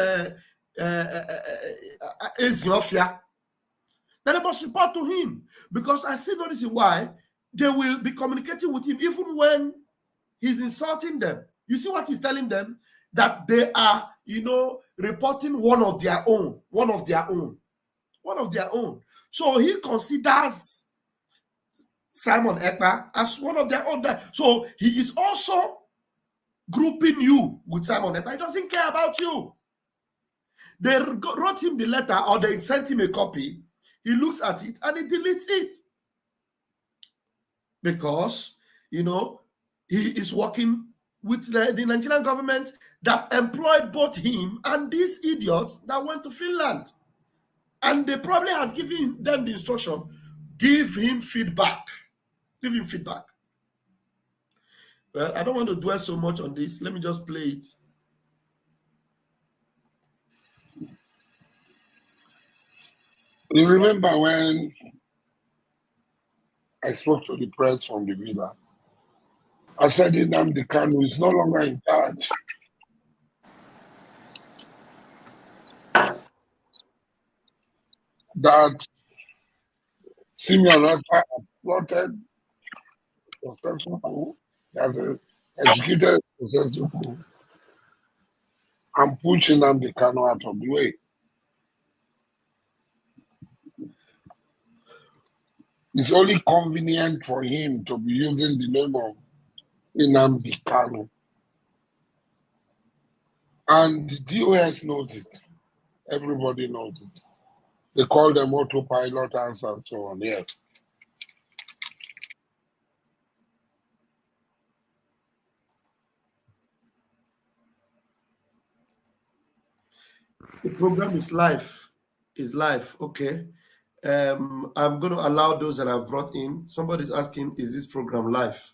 Ethiopia. That they must report to him, because I see no reason why they will be communicating with him even when he's insulting them. You see what he's telling them? That they are, reporting one of their own. So he considers Simon Ekpa as one of their own. So he is also grouping you with Simon Ekpa. He doesn't care about you. They wrote him the letter, or they sent him a copy. He looks at it and he deletes it. Because, he is working with the Nigerian government that employed both him and these idiots that went to Finland. And they probably have given them the instruction, give him feedback. Give him feedback. Well, I don't want to dwell so much on this. Let me just play it. You remember when I spoke to the press from the villa? I said Nnamdi Kanu is no longer in charge. That Simeon Ekpa plotted successful coup, that executed successful coup, and pushed Nnamdi Kanu out of the way. It's only convenient for him to be using the name of Nnamdi Kanu. And the DOS knows it. Everybody knows it. They call them autopilot and so on, yes. The program is live. Okay. I'm going to allow those that I've brought in. Somebody's asking, is this program live?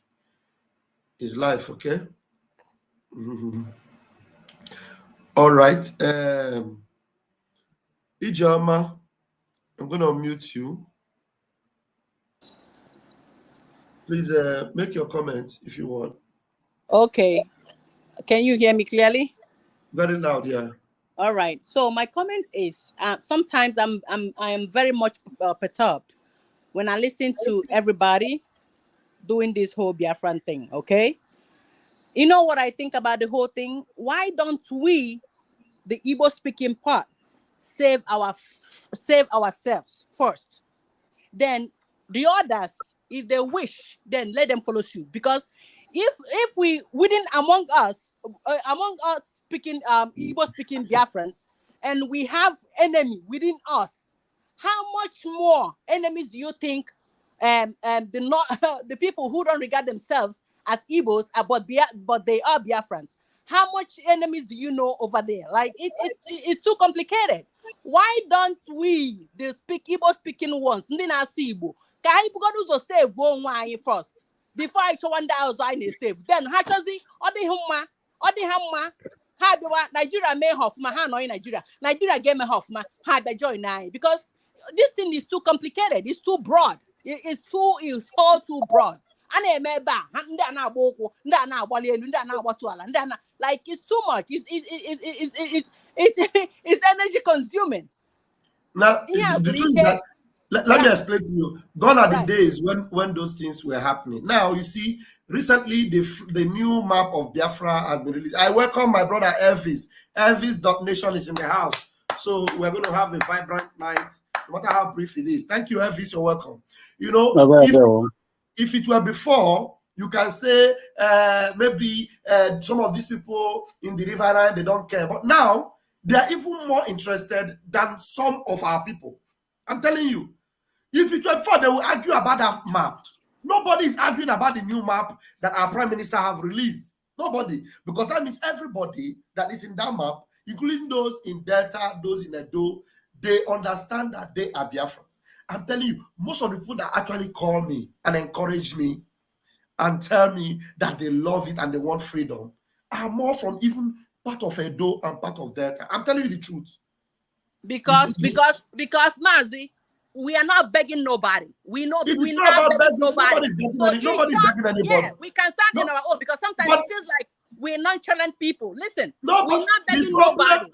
It's live, okay? All right. Ijama, I'm going to unmute you. Please make your comments if you want. Okay. Can you hear me clearly? Very loud, yeah. All right. So my comment is, sometimes I am very much perturbed when I listen to everybody doing this whole Biafran thing, okay? You know what I think about the whole thing? Why don't we, the Igbo speaking part, save ourselves first? Then the others, if they wish, then let them follow suit. Because if we within among us speaking Igbo speaking Biafrans, and we have enemy within us, how much more enemies do you think the people who don't regard themselves as Igbos but they are Biafrans? How much enemies do you know over there? Like it's too complicated. Why don't we, the Igbo speaking ones, ndị na-asụ Igbo, ka anyị bugodo ụzọ save onwe anyị first before I chọwa ndị ọzọ anyị na-save? Then ha chọzi ọ dị ha mma ha bịawa Nigeria mee ha ọfụma, ha nọ in Nigeria ga-eme ha ọfụma, ha bịa join anyị, because this thing is too complicated. It's too broad. It's all too broad. Like it's too much. It's energy consuming. Now, the truth is that, let me explain to you. Gone are the days when those things were happening. Now, you see, recently the new map of Biafra has been released. I welcome my brother Elvis. Elvis.nation is in the house. So we're going to have a vibrant night, no matter how brief it is. Thank you, Elvis. You're welcome. You know, if it were before, you can say maybe some of these people in the riverine, they don't care. But now, they are even more interested than some of our people. I'm telling you. If it were before, they will argue about that map. Nobody is arguing about the new map that our prime minister have released. Nobody. Because that means everybody that is in that map, including those in Delta, those in Edo, they understand that they are Biafrans. I'm telling you, most of the people that actually call me and encourage me and tell me that they love it and they want freedom are more from even part of Edo and part of Delta. I'm telling you the truth. Because Mazi, we are not begging nobody. We know we're not begging nobody. Nobody's begging anybody. Yeah, we can stand in our own, because sometimes it feels like we're nonchalant people. Listen, we're not begging nobody.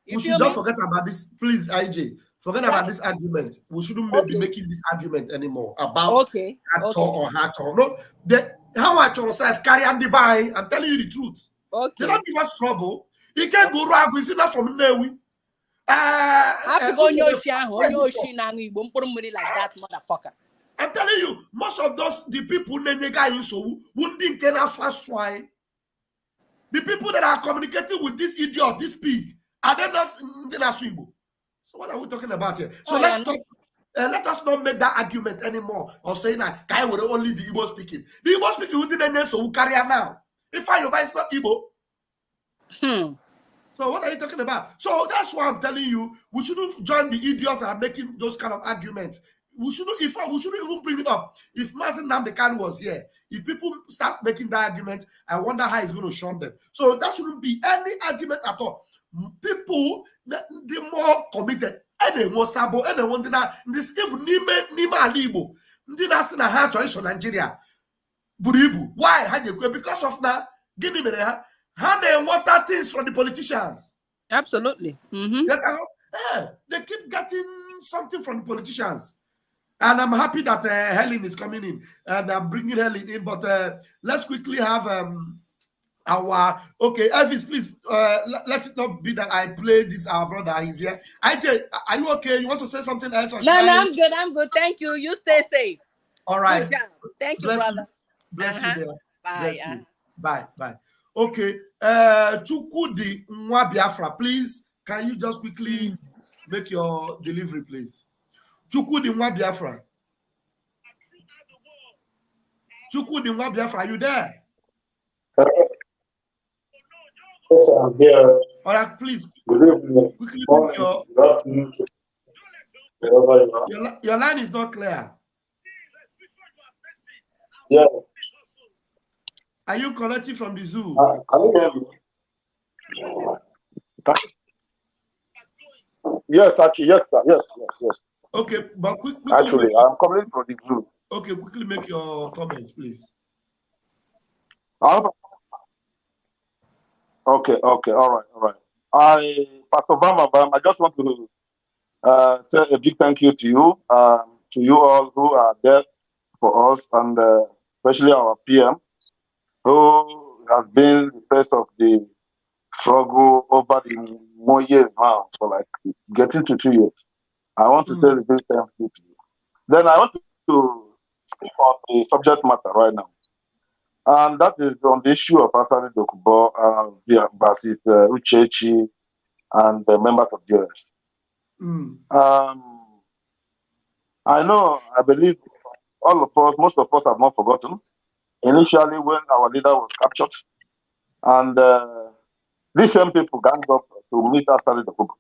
We should just forget about this, please, IJ. Forget about this argument. We shouldn't be making this argument anymore about or hardcore. No, how much yourself carry on the buy. I'm telling you the truth. They don't give us trouble. He can't go wrong with enough from Newi. Like that, motherfucker. I'm telling you, most of the people wouldn't get fast wine. The people that are communicating with this idiot, this pig, are they not in Aswibo? So what are we talking about here? So let's stop. Let us not make that argument anymore or saying that guy will only the Igbo speaking. The Igbo speaking within the name, so we carry on now. If I is not Igbo. So what are you talking about? So that's why I'm telling you, we shouldn't join the idiots that are making those kind of arguments. We shouldn't even bring it up. If Mazen Namdekan was here, if people start making that argument, I wonder how he's going to shun them. So that shouldn't be any argument at all. People, they're more committed. Anyone sabo, anyone this even Nima Alibo, Ndina Sina ha choice on Nigeria. Buribu. Why? Because of that, Guinea Mereha. How they want that things from the politicians. Absolutely. They keep getting something from the politicians. And I'm happy that Helen is coming in. And I'm bringing Helen in. But let's quickly have okay, Elvis, please, let it not be that I play this, our brother, he's here. IJ, are you okay? You want to say something else? Or no, I'm good. I'm good. Thank you. You stay safe. All right. Good job. Thank you, Bless brother. Bless you there. Bye. Bless you. Bye. Okay. Chukudi Nwa Biafra, please, can you just quickly make your delivery, please? Chukudi Nwa Biafra. Chukudi Nwa Biafra, are you there? Yes, I'm here. All right, please. Good evening. Quickly make your line is not clear. Yeah. Are you connecting from the zoo? Can you hear me? Yes, actually, yes, sir. Yes. Okay, but quickly. Actually, I'm coming from the zoo. Okay, quickly make your comments, please. Okay, all right. Pastor Bam, I just want to say a big thank you to you all who are there for us, and especially our PM, who has been the face of the struggle over the more years now, for like getting to 2 years. I want to say a big thank you to you. Then I want to speak on the subject matter right now. And that is on the issue of Asari Dokubo versus Uchechi and the members of the I believe all of us, most of us have not forgotten. Initially, when our leader was captured, and these same people ganged up to meet Asari Dokubo.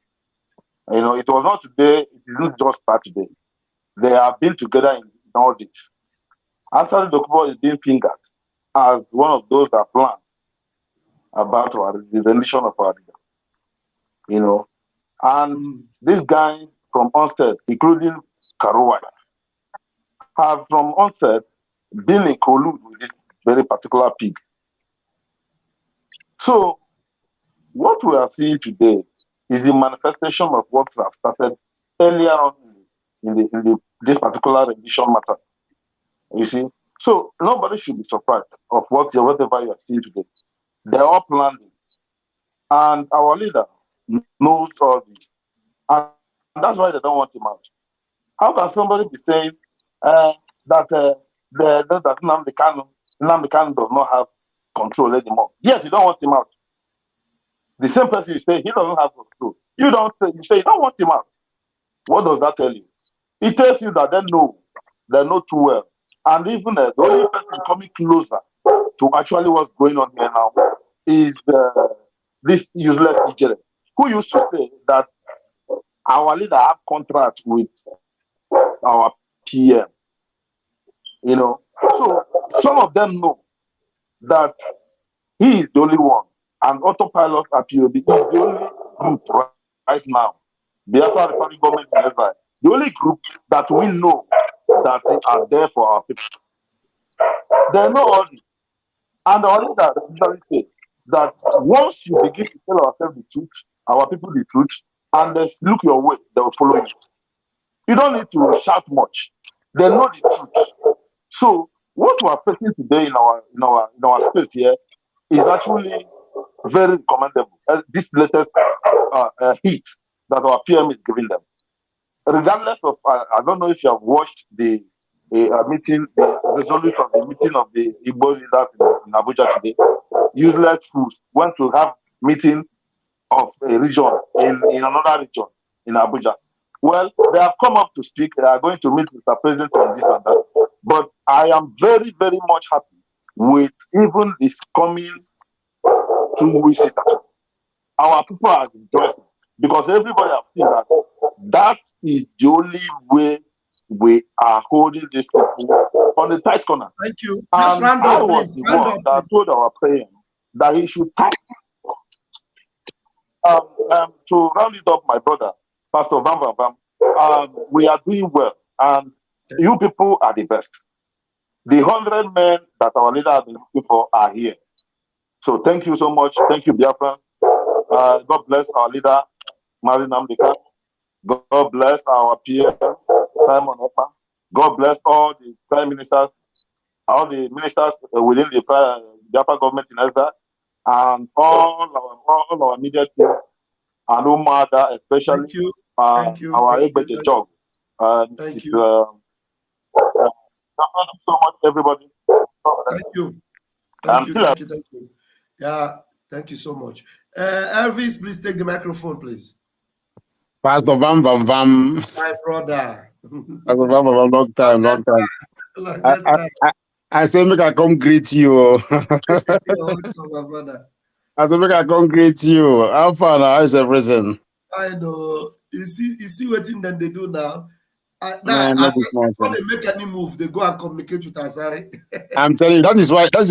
You know, it was not today, it didn't just start today. They have been together in all this. Asari Dokubo is being fingered as one of those that planned about the rendition of our leader. You know, and these guys from onset, including Karuwai, have from onset been in collude with this very particular pig. So, what we are seeing today is the manifestation of what have started earlier on in this particular rendition matter. You see, so nobody should be surprised of whatever you are seeing today. They are all planned, and our leader knows all this, and that's why they don't want him out. How can somebody be saying that Nnamdi Kanu does not have control anymore? Yes, you don't want him out. The same person you say he doesn't have control. You say you don't want him out. What does that tell you? It tells you that they know too well. And even the only person coming closer to actually what's going on here now is this useless EJ, who used to say that our leader have contract with our PM. You know, so some of them know that he is the only one, and autopilot at POB is the only group right now. The Biafra Republic government in Israel, the only group that we know that they are there for our people. They know all this. And our leader usually says that once you begin to tell ourselves the truth, our people the truth, and they look your way, they will follow you. You don't need to shout much. They know the truth. So what we are facing today in our space here is actually very commendable. This latest heat that our PM is giving them. Regardless of, I don't know if you have watched the meeting, the resolution of the meeting of the Igbo leaders in Abuja today. Useless fools went to have meeting of a region in another region in Abuja. Well, they have come up to speak. They are going to meet Mr. President on this and that. But I am very, very much happy with even this coming 2 weeks. Our people are rejoicing because everybody has seen that is the only way we are holding this people on the tight corner. Thank you. And I was the one that told our prayer that he should tighten. To round it up, my brother, Pastor Vam, we are doing well, and you people are the best. The 100 men that our leader has been looking for are here. So thank you so much. Thank you, Biafra. God bless our leader, Mazi Nnamdi Kanu. God bless our PM, Simon Ekpa. God bless all the prime ministers, all the ministers within the Biafra government in Ezra, and all our media team, and Umada especially. Thank you. Our Egbeje job. Thank you. Thank you so much, everybody. Thank you. Thank you. Yeah, thank you so much. Elvis, please take the microphone, please. Pastor Vam. My brother. Pastor Vam, long time. I say make I come greet you. Welcome, my brother. I say make I come greet you. How far now? How's everything? I know. You see what thing that they do now. Before they make any move, they go and communicate with Asari. I'm telling you, that's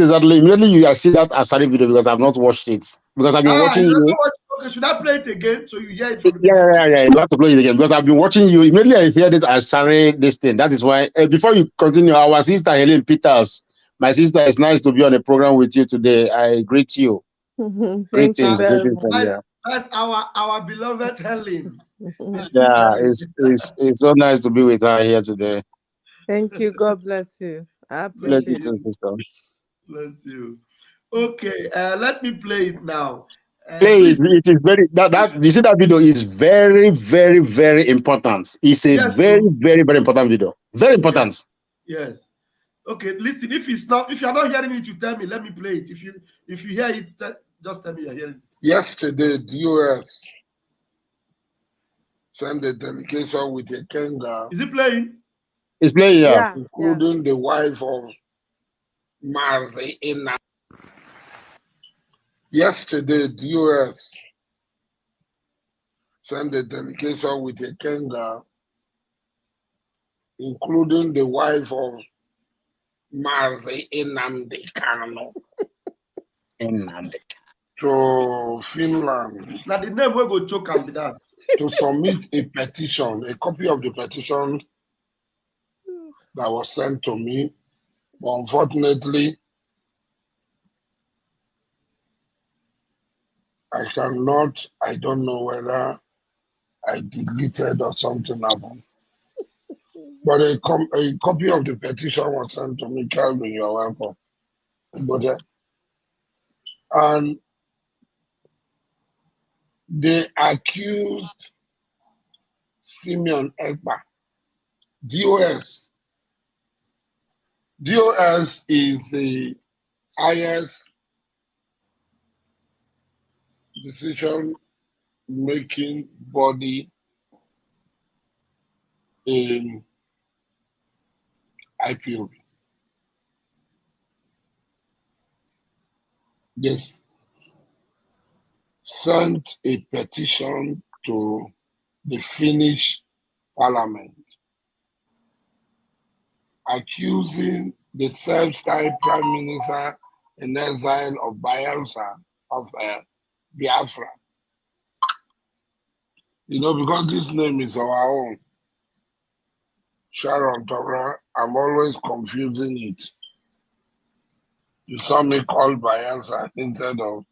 exactly immediately you see that Asari video because I've not watched it. Because I've been watching you. Okay, should I play it again so you hear it from the Yeah. You have to play it again because I've been watching you. Immediately I hear this Asari this thing. That is why before you continue, our sister Helen Peters, my sister, it's nice to be on a program with you today. I greet you. Greetings. That's our beloved Helen. Merci, Yeah, Charlie. it's so nice to be with her here today. Thank you. God bless you. I Bless Bless you appreciate too, it. you. sister. Bless you. Okay, let me play it now. Play it. Please. It is very that you see that video is very, very, very important. It's a Yes, very, so very, very important video. Very yes, important. yes. Okay, listen. If you are not hearing it, you tell me. Let me play it. If you hear it, just tell me you're hearing it. Yesterday, the US sent a delegation with a Kenga. Is it playing? It's playing, yeah. Including the wife of Marzi Ina. Yesterday, the US sent a delegation with a Kenga, including the wife of Marzi Inamde Kano, to Finland. Now the name will go choke and be that. To submit a petition, a copy of the petition that was sent to me. But unfortunately, I don't know whether I deleted or something happened. But a copy of the petition was sent to me. Calvin, you're welcome. But, and they accused Simeon Ekpa. DOS is the highest decision-making body in IPOB. They sent a petition to the Finnish parliament accusing the self-styled prime minister in exile of Bielsa, of Biafra. You know, because this name is our own, Sharon Tora, I'm always confusing it. You saw me call Bielsa instead of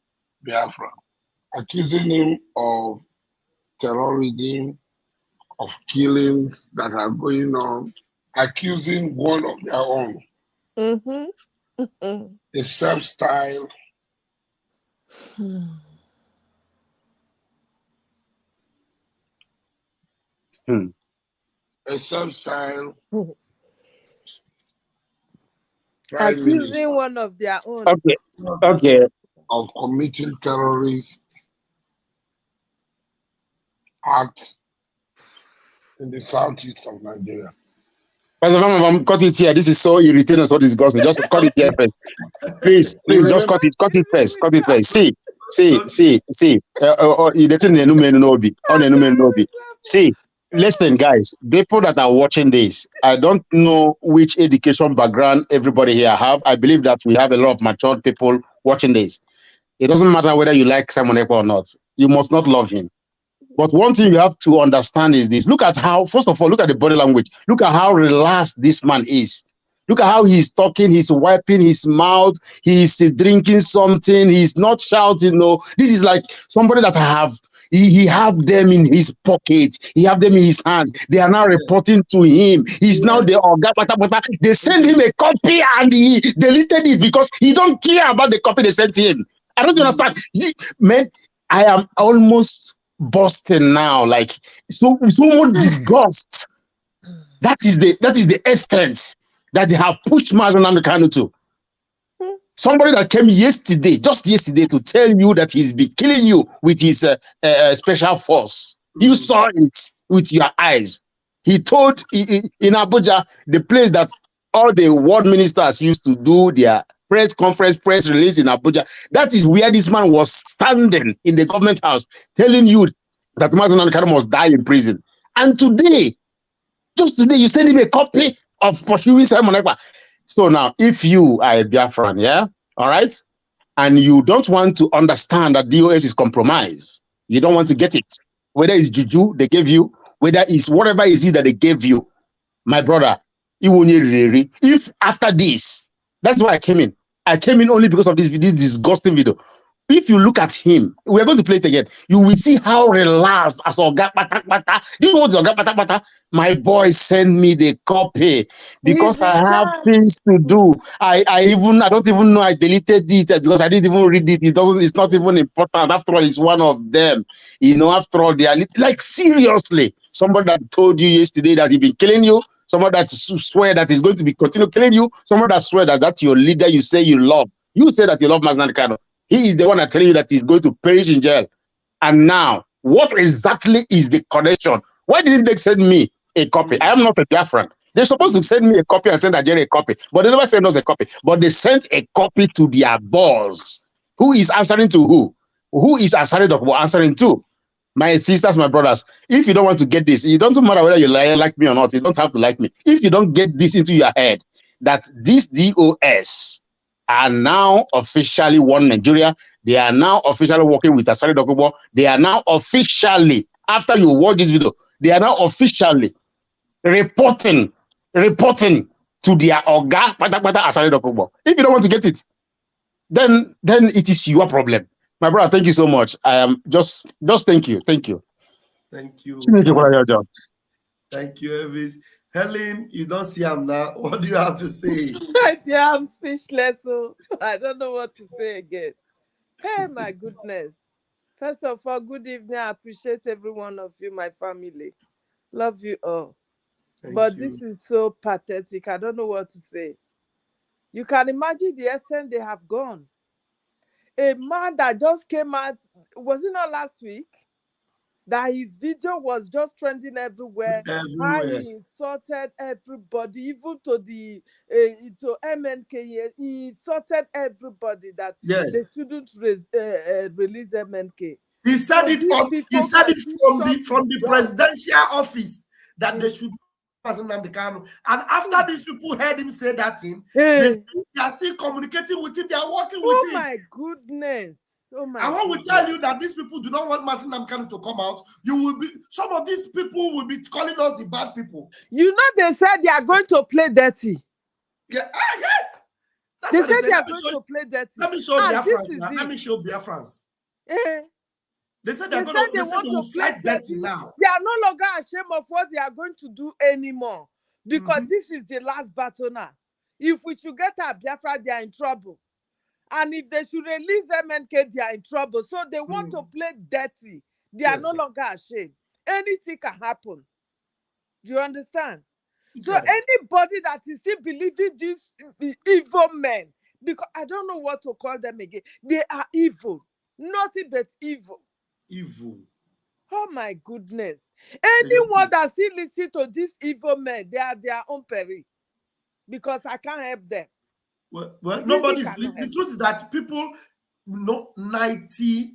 Biafra, accusing him of terrorism, of killings that are going on, accusing one of their own, a self-styled a self-styled prime Accusing minister one of their own. Okay. of committing terrorist acts in the southeast of Nigeria. Pastor Mama, cut it here. This is so irritating, so disgusting. Just cut it here first. Please, just cut it. Cut it first. Cut it first. See. See, listen, guys. People that are watching this, I don't know which education background everybody here have. I believe that we have a lot of matured people watching this. It doesn't matter whether you like Simon Ekpa or not. You must not love him. But one thing you have to understand is this. Look at how, first of all, look at the body language. Look at how relaxed this man is. Look at how he's talking. He's wiping his mouth. He's drinking something. He's not shouting. No, this is like somebody that he have them in his pocket. He have them in his hands. They are now reporting to him. He's now the organ. They send him a copy and he deleted it because he don't care about the copy they sent him. I don't understand. Man, I am almost busting now, like so much disgust. That is the extent that they have pushed Mazi Nnamdi Kanu to. Somebody that came just yesterday, to tell you that he's been killing you with his special force. You saw it with your eyes. He told in Abuja, the place that all the world ministers used to do their press conference, press release in Abuja. That is where this man was standing in the government house, telling you that Mazi Nnamdi Kanu must die in prison. And today, just today, you send him a copy of pursuing Simon Ekpa. So now, if you are a Biafran, yeah, all right, and you don't want to understand that DOS is compromised, you don't want to get it, whether it's juju they gave you, whether it's whatever is it that they gave you, my brother, if after this, that's why I came in. I came in only because of this disgusting video. If you look at him, we are going to play it again. You will see how relaxed as Oga Pata Pata. Do you know what is Oga Pata Pata? My boy sent me the copy because He's I in have charge. things to do. I don't even know I deleted it because I didn't even read it. It's not even important. After all, it's one of them. You know, after all, they are like seriously. Somebody that told you yesterday that he's been killing you, somebody that swear that he's going to be continue killing you, somebody that swear that that's your leader you say you love. You say that you love Mazen Kano. He is the one that telling you that he's going to perish in jail. And now, what exactly is the connection? Why didn't they send me a copy? I am not a BIAFRAN. They're supposed to send me a copy and send Nigeria a copy, but they never sent us a copy. But they sent a copy to their boss. Who is answering to who? Who is answering to? My sisters, my brothers, if you don't want to get this, it doesn't matter whether you like me or not. You don't have to like me. If you don't get this into your head, that this DOS are now officially one Nigeria. They are now officially working with Asari Dokubo. They are now officially, after you watch this video, they are now officially reporting to their Oga Pata Asari Dokubo. If you don't want to get it, then it is your problem. My brother, thank you so much. I am just thank you. Thank you. Thank you. Thank you, Elvis. Helen, you don't see him now. What do you have to say? Yeah, I'm speechless. So I don't know what to say again. Hey, my goodness. First of all, good evening. I appreciate every one of you, my family. Love you all. But this is so pathetic. I don't know what to say. You can imagine the extent they have gone. A man that just came out, was it not last week? That his video was just trending everywhere. How he insulted everybody, even to the to MNK. He insulted everybody that they shouldn't release MNK. He said it from the presidential office that they should. And after these people heard him say that thing, they are still communicating with him. They are working with him. Oh my goodness. Oh my and when we tell you that these people do not want Mazi Nnamdi Kanu to come out, some of these people will be calling us the bad people. You know, they said they are going to play dirty. Yeah, yes. They said they are going to play dirty. Let me show BIAFRANS. Let me show BIAFRANS. They said they want to fight dirty now. They are no longer ashamed of what they are going to do anymore because this is the last battle now. If we should get our Biafra, they are in trouble. And if they should release MNK, they are in trouble. So they want to play dirty. They are no longer ashamed. Anything can happen. Do you understand? So anybody that is still believing these evil men, because I don't know what to call them again, they are evil. Nothing but evil. Evil. Oh my goodness. Anyone that still listens to these evil men, they are their own peril. Because I can't help them. Well, nobody's listening. The truth is that people know 98%.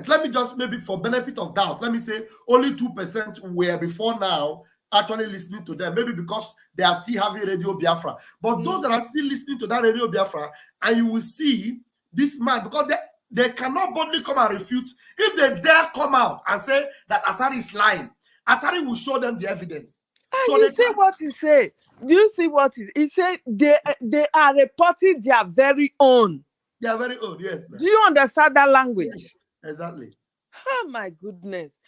Let me just, maybe for benefit of doubt, let me say only 2% were before now actually listening to them. Maybe because they are still having Radio Biafra. But those that are still listening to that Radio Biafra, and you will see this man, because they cannot boldly come and refute. If they dare come out and say that Asari is lying, Asari will show them the evidence. So you see what he said? Do you see what he said? They are reporting their very own. Their very own, yes. Do you understand that language? Yes, exactly. Oh my goodness.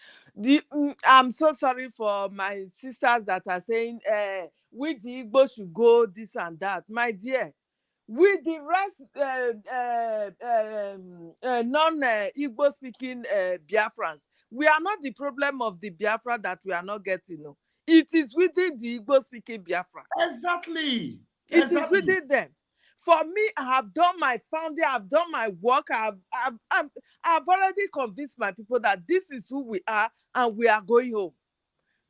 I'm so sorry for my sisters that are saying we the Igbo should go this and that. My dear, with the rest non-Igbo speaking Biafrans, we are not the problem of the Biafra that we are not getting. No. It is within the Igbo speaking Biafra. Exactly. It is within them. For me, I have done my founding, I've done my work, I've already convinced my people that this is who we are and we are going home.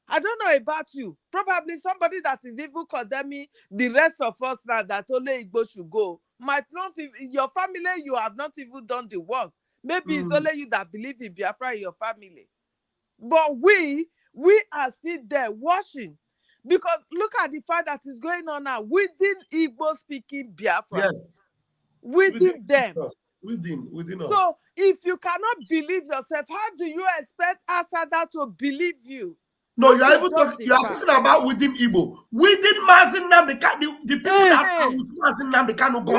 I don't know about you. Probably somebody that is even condemning the rest of us now that only Igbo should go. Might not, your family, you have not even done the work. Maybe it's only you that believe in Biafra in your family. But we are still there watching. Because look at the fight that is going on now within Igbo-speaking Biafra. Yes. Within them. Within us. So if you cannot believe yourself, how do you expect Asada to believe you? No, you are talking about within Igbo. Within Mazi Nnamdi Kanu, the people that are with Mazi Nnamdi Kanu, go.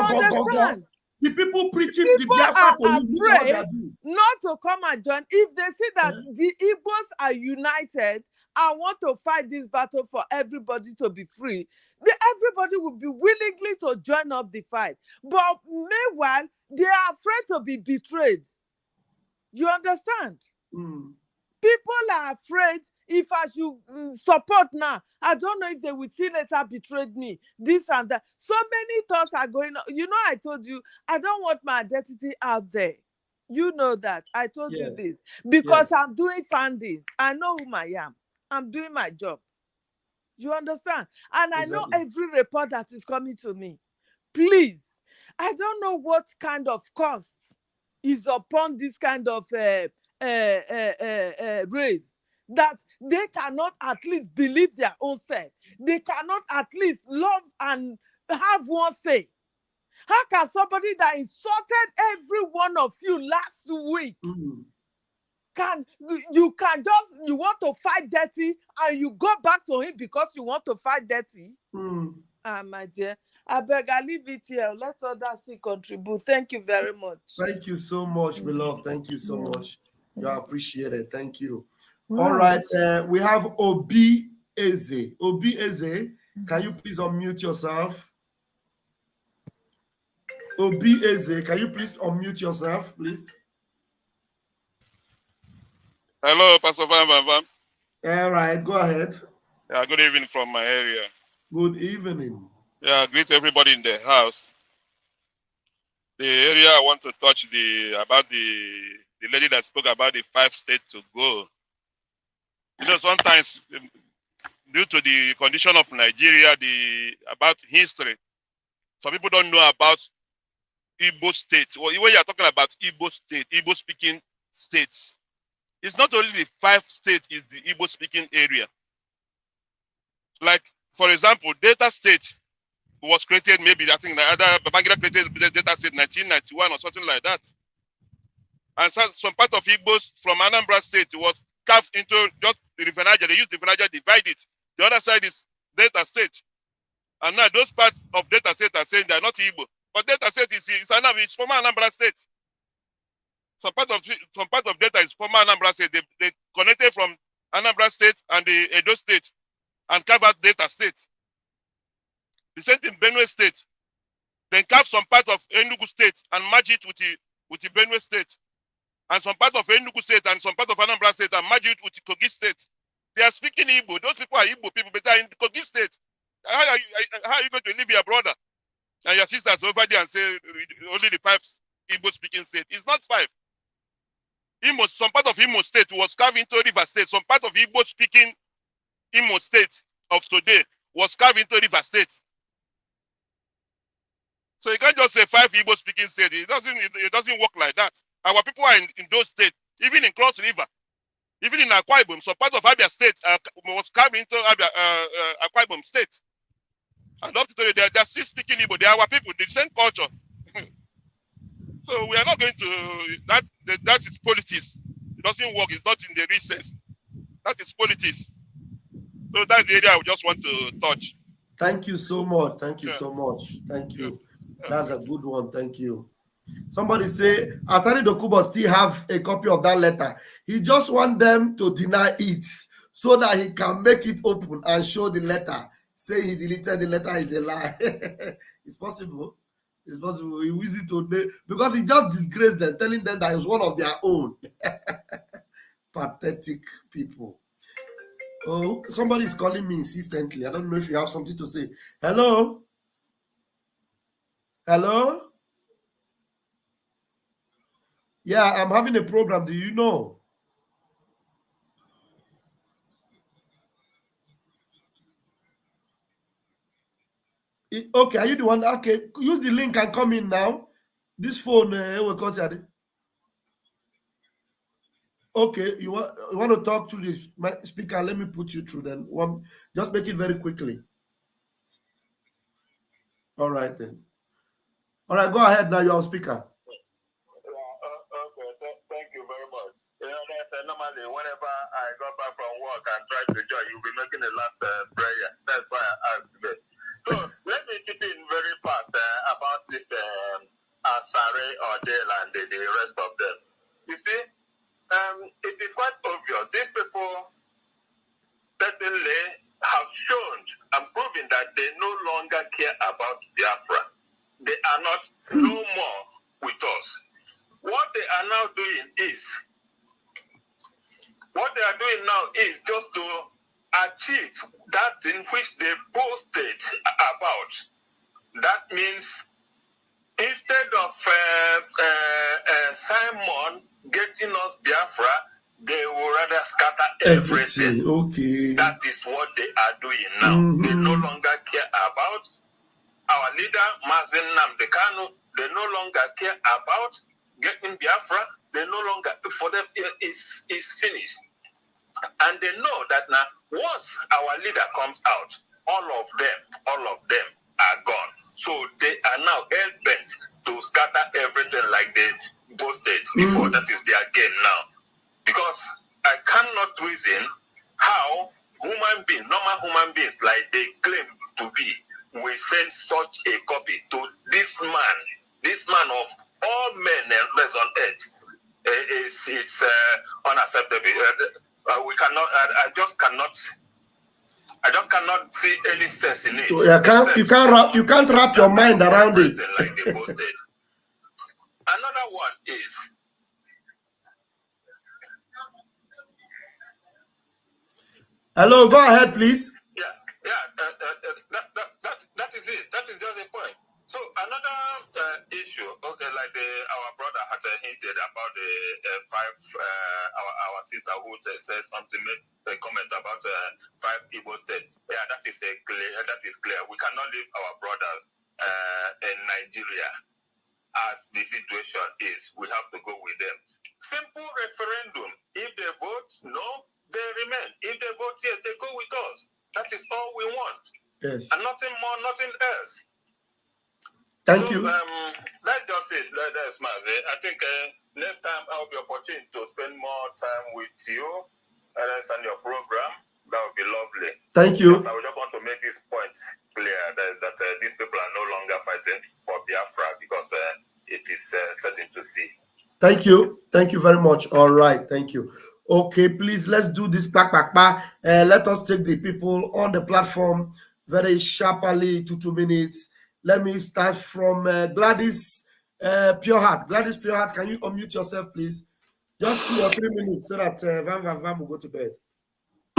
The people preaching the People Biafra are to you, what they are afraid doing. not to come and join. If they see that the Igbos are united and want to fight this battle for everybody to be free, everybody will be willingly to join up the fight. But meanwhile, they are afraid to be betrayed. You understand? Mm. People are afraid if I should support now. I don't know if they will see later betrayed me, this and that. So many thoughts are going on. You know, I told you, I don't want my identity out there. You know that. I told you this. Because I'm doing fundings. I know who I am. I'm doing my job. You understand? And I know every report that is coming to me. Please, I don't know what kind of cost is upon this kind of race that they cannot at least believe their own self. They cannot at least love and have one say. How can somebody that insulted every one of you last week you want to fight dirty and you go back to him because you want to fight dirty? My dear, I beg, I leave it here. Let others still contribute. Thank you very much. Thank you so much, beloved. Thank you so much. You are appreciated. Thank you. Wow. All right. We have Obi Eze. Obi Eze, can you please unmute yourself? Obi Eze, can you please unmute yourself, please? Hello, Pastor Van. All right, go ahead. Yeah, good evening from my area. Good evening. Yeah, greet everybody in the house. The area I want to touch about the lady that spoke about the 5 states to go. You know, sometimes due to the condition of Nigeria, about history, some people don't know about Igbo states. Well, when you are talking about Igbo state, Igbo speaking states, it's not only the 5 states, it's the Igbo speaking area. Like, for example, Delta State was created, maybe I think Babangida created Delta State 1991 or something like that. And some part of Igbos from Anambra State was carved into just the River Niger. They used the River Niger, divide it. The other side is Delta State. And now those parts of Delta State are saying they are not Igbo. But Delta State is former Anambra State. Some part of Delta is former Anambra State. They connected from Anambra State and the Edo State and carve out Delta State. The same thing Benue State. Then carve some part of Enugu State and merge it with the Benue State. And some part of Enugu State and some part of Anambra State and merge it with the Kogi State. They are speaking Igbo. Those people are Igbo people, but they are in the Kogi State. How are you going to leave your brother and your sisters over there and say only the 5 Igbo speaking states? It's not 5. Some part of Imo State was carved into River State. Some part of Igbo speaking Imo State of today was carved into River State. So you can't just say 5 Igbo speaking states. It doesn't work like that. Our people are in those states, even in Cross River, even in Akwa Ibom. Some part of Abia State was carved into Akwa Ibom State. And up to today, they're still speaking Igbo. They are our people, the same culture. So we are not going to that is politics. It doesn't work. It's not in the real sense. That is politics. So that's the area I just want to touch. Thank you so much. Thank you so much. Thank you. That's a good one. Thank you. Somebody say, Asari Dokubo still have a copy of that letter. He just want them to deny it so that he can make it open and show the letter. Say he deleted the letter is a lie. It's possible. It's possible. He easy to do because he just disgraced them, telling them that he was one of their own. Pathetic people. Oh, somebody is calling me insistently. I don't know if you have something to say. Hello? Hello? Yeah, I'm having a program. Do you know? Okay, are you the one? Okay, use the link and come in now. This phone will cause you. Okay, you want to talk to the speaker? Let me put you through then. Just make it very quickly. All right then. All right, go ahead now. You're on speaker. Okay, thank you very much. You know, normally whenever I go back from work and try to join, you'll be making the last prayer. That's why I asked today. So let me keep it very fast about this care about Biafra. They are not no more with us. What they are now doing is, what they are doing now is just to achieve that thing which they boasted about. That means instead of Simon getting us Biafra, they will rather scatter everything. Okay. That is what they are doing now. They no longer care about our leader, Mazen Nnamdi Kanu. They no longer care about getting Biafra. They no longer, for them, it's finished. And they know that now, once our leader comes out, all of them are gone. So they are now hell-bent to scatter everything like they boasted before. That is their game now. Because I cannot reason how normal human beings like they claim to be, will send such a copy to this man of all men on earth. Is unacceptable. We cannot. I just cannot see any sense in it. So you can't wrap your mind around it. Like they posted. Another one is. Hello, go ahead, please. That is it. That is just a point. So another issue, okay, like our brother had hinted about the our sister who said something, made a comment about 5 Igbo states. Yeah, that is clear. That is clear. We cannot leave our brothers in Nigeria as the situation is. We have to go with them. Simple referendum. If they vote no, they remain. If they vote yes, they go with us. That is all we want. Yes. And nothing more, nothing else. Thank you. That's just it. That's Mazi. I think next time I'll be opportunity to spend more time with you and your program. That would be lovely. Thank you. Because I just want to make this point clear that these people are no longer fighting for Biafra because it is certain to see. Thank you. Thank you very much. All right. Thank you. Okay, please, let's do this. Let us take the people on the platform very sharply to 2 minutes. Let me start from Gladys Pure Heart. Gladys Pure Heart, can you unmute yourself, please? Just 2 or 3 minutes so that Vam will go to bed.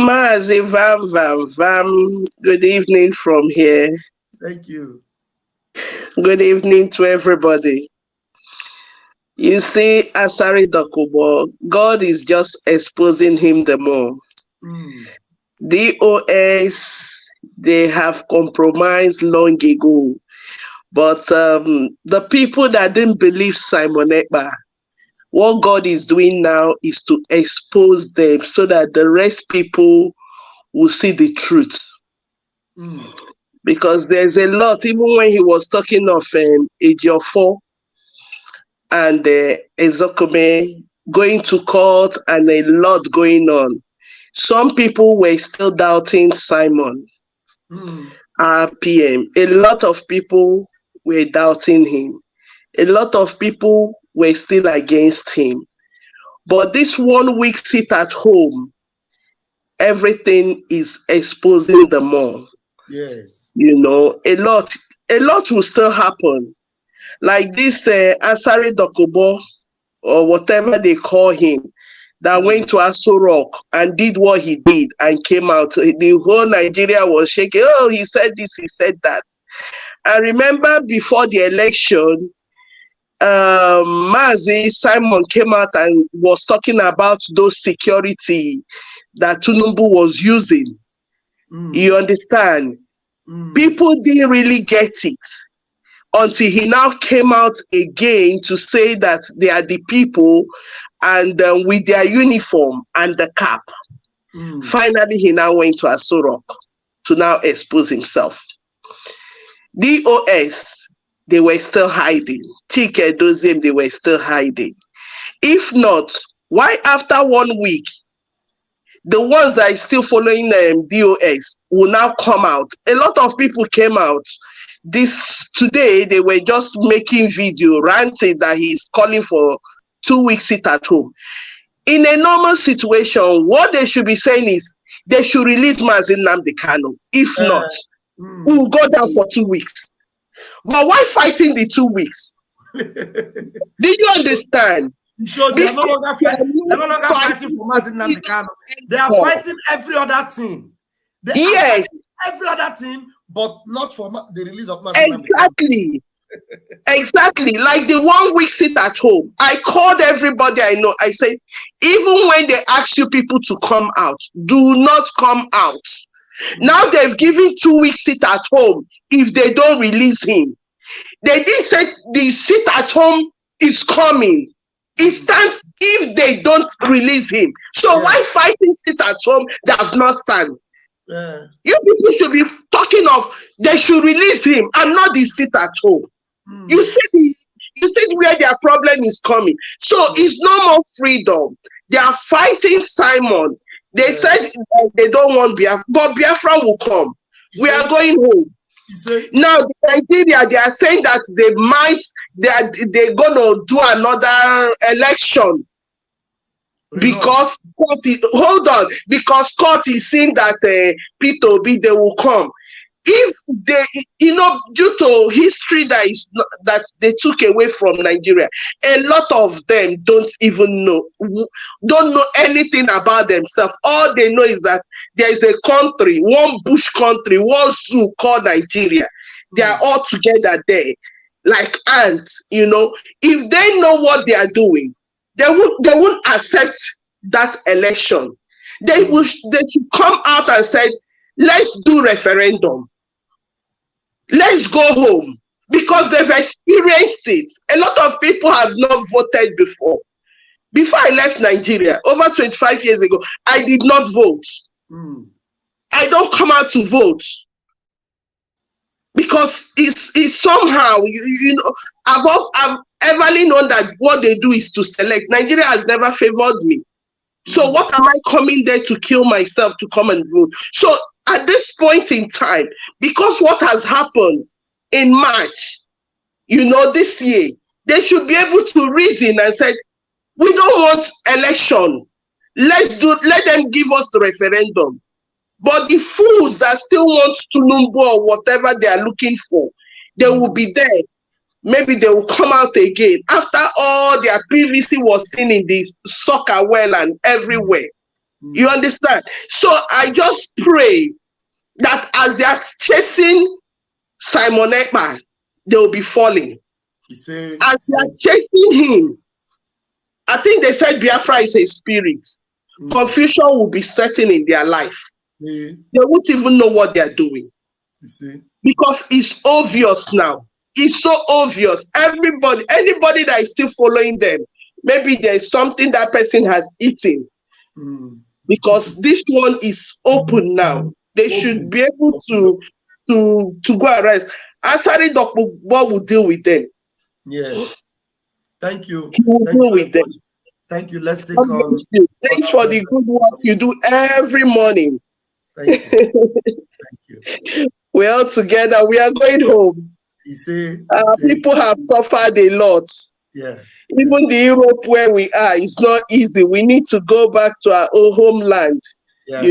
Mazi Vam, good evening from here. Thank you. Good evening to everybody. You see, Asari Dokubo, God is just exposing him the more. DOS, they have compromised long ago. But the people that didn't believe Simon Ekpa, what God is doing now is to expose them so that the rest people will see the truth. Because there's a lot, even when he was talking of Ejiofor and Ezokome going to court and a lot going on, some people were still doubting Simon. RPM. A lot of people were doubting him. A lot of people were still against him. But this 1 week sit at home, everything is exposing them more. Yes. You know, a lot will still happen. Like this Asari Dokubo, or whatever they call him, that went to Aso Rock and did what he did and came out. The whole Nigeria was shaking. Oh, he said this, he said that. I remember before the election, Mazi Simon came out and was talking about those security that Tinubu was using. You understand? People didn't really get it until he now came out again to say that they are the people and with their uniform and the cap. Finally, he now went to Aso Rock to now expose himself. DOS, they were still hiding. Chike Dozim, they were still hiding. If not, why after 1 week, the ones that are still following DOS will now come out? A lot of people came out. Today, they were just making video, ranting that he's calling for 2 weeks sit at home. In a normal situation, what they should be saying is they should release Mazi Nnamdi Kanu. If not, We will go down for 2 weeks. But why fighting the 2 weeks? Do you understand? So they are no longer fighting for Mazin Namdekano. They are fighting every other team. They are fighting every other team, but not for the release of Mazin Namdekano. Exactly. Like the 1 week sit at home. I called everybody I know. I said, even when they ask you people to come out, do not come out. Now they've given 2 weeks sit at home if they don't release him. They didn't say the sit at home is coming. It stands if they don't release him. So why fighting sit at home does not stand? You people should be talking of they should release him and not the sit at home. You see where their problem is coming. So it's no more freedom. They are fighting Simon. They said they don't want Biafra, but Biafra will come. We are going home. Now, Nigeria, they are saying that they're going to do another election because court is, because court is saying that Peter Obi, they will come. If they, due to history that they took away from Nigeria, a lot of them don't know anything about themselves. All they know is that there is a country, one bush country, one zoo called Nigeria. They are all together there, like ants. If they know what they are doing, they won't accept that election. They should come out and say, let's do referendum. Let's go home, because they've experienced it. A lot of people have not voted before. Before I left Nigeria, over 25 years ago, I did not vote. I don't come out to vote because it's somehow, I've everly known that what they do is to select. Nigeria has never favored me. So what am I coming there to kill myself to come and vote? So at this point in time, because what has happened in March, this year, they should be able to reason and say, we don't want election. Let them give us the referendum. But the fools that still want Tunumbu or whatever they are looking for, they will be there. Maybe they will come out again after all their PVC was seen in the soccer well and everywhere. You understand? So I just pray that as they are chasing Simon Ekman, they will be falling. As they are chasing him, I think they said Biafra is a spirit. Confusion will be setting in their life. They won't even know what they are doing. Because it's obvious now. It's so obvious. Anybody that is still following them, maybe there's something that person has eaten. Because this one is open now. They should be able to go arrest. Asari Dr. Bob will deal with them. Yes. Thank you. He will deal with them. Thank you. Let's take on. Thanks for the good work you do every morning. Thank you. Thank you. We're all together. We are going home. People have suffered a lot. Yeah. Even the Europe where we are, it's not easy. We need to go back to our own homeland. Yeah,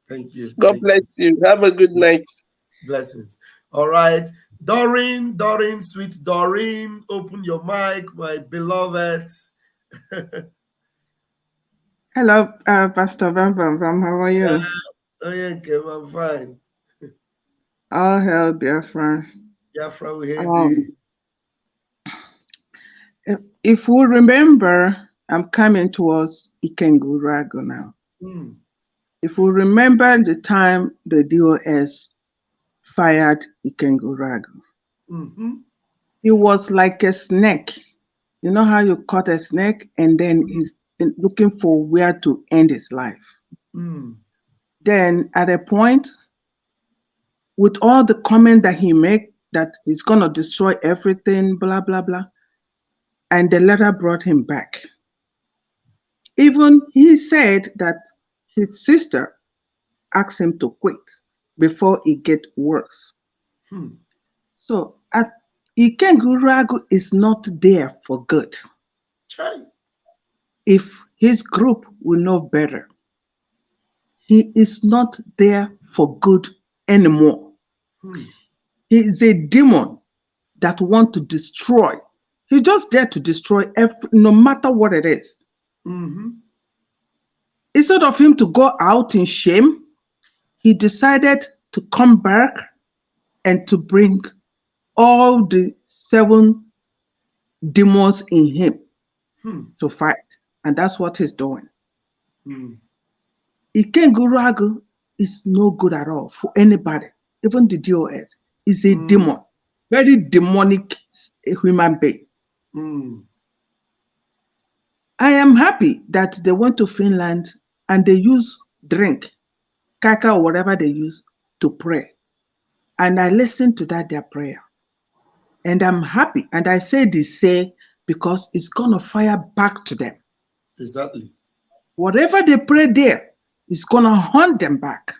Thank you. God bless you. Have a good night. Blessings. All right. Doreen, sweet Doreen, open your mic, my beloved. Hello, Pastor Bam. How are you? I'm fine. All hail Biafran. Biafra, we hear if we remember, I'm coming towards ENCOURAGMENT now. If we remember the time the DOS fired ENCOURAGMENT, he was like a snake. You know how you caught a snake and then he's looking for where to end his life. Then at a point, with all the comment that he made, that he's going to destroy everything, blah, blah, blah, and the letter brought him back. Even he said that his sister asked him to quit before it get worse. So ENCOURAGMENT is not there for good. If his group will know better, he is not there for good anymore. He is a demon that wants to destroy. He's just there to destroy no matter what it is. Instead of him to go out in shame, he decided to come back and to bring all the 7 demons in him to fight. And that's what he's doing. Ikenguragu is no good at all for anybody, even the DOS. Is a demon, very demonic human being. I am happy that they went to Finland and they use drink, kaka or whatever they use to pray. And I listened to their prayer. And I'm happy. And I say this because it's going to fire back to them. Exactly. Whatever they pray there is going to haunt them back.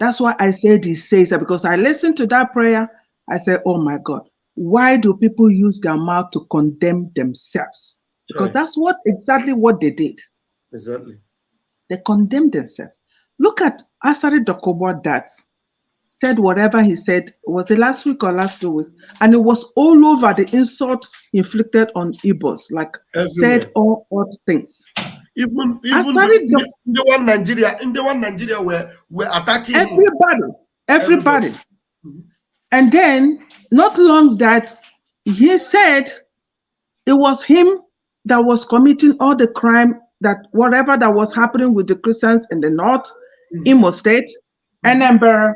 That's why I say this because I listened to that prayer. I said, oh my God, why do people use their mouth to condemn themselves? Because that's exactly what they did. Exactly. They condemned themselves. Look at Asari Dokobo that said whatever he said, was it last week or last 2 weeks? And it was all over the insult inflicted on Igbos, like everywhere. Said all odd things. Even the one Nigeria were attacking everybody. And then not long that he said it was him that was committing all the crime, that whatever that was happening with the Christians in the north, Imo State, Anambra,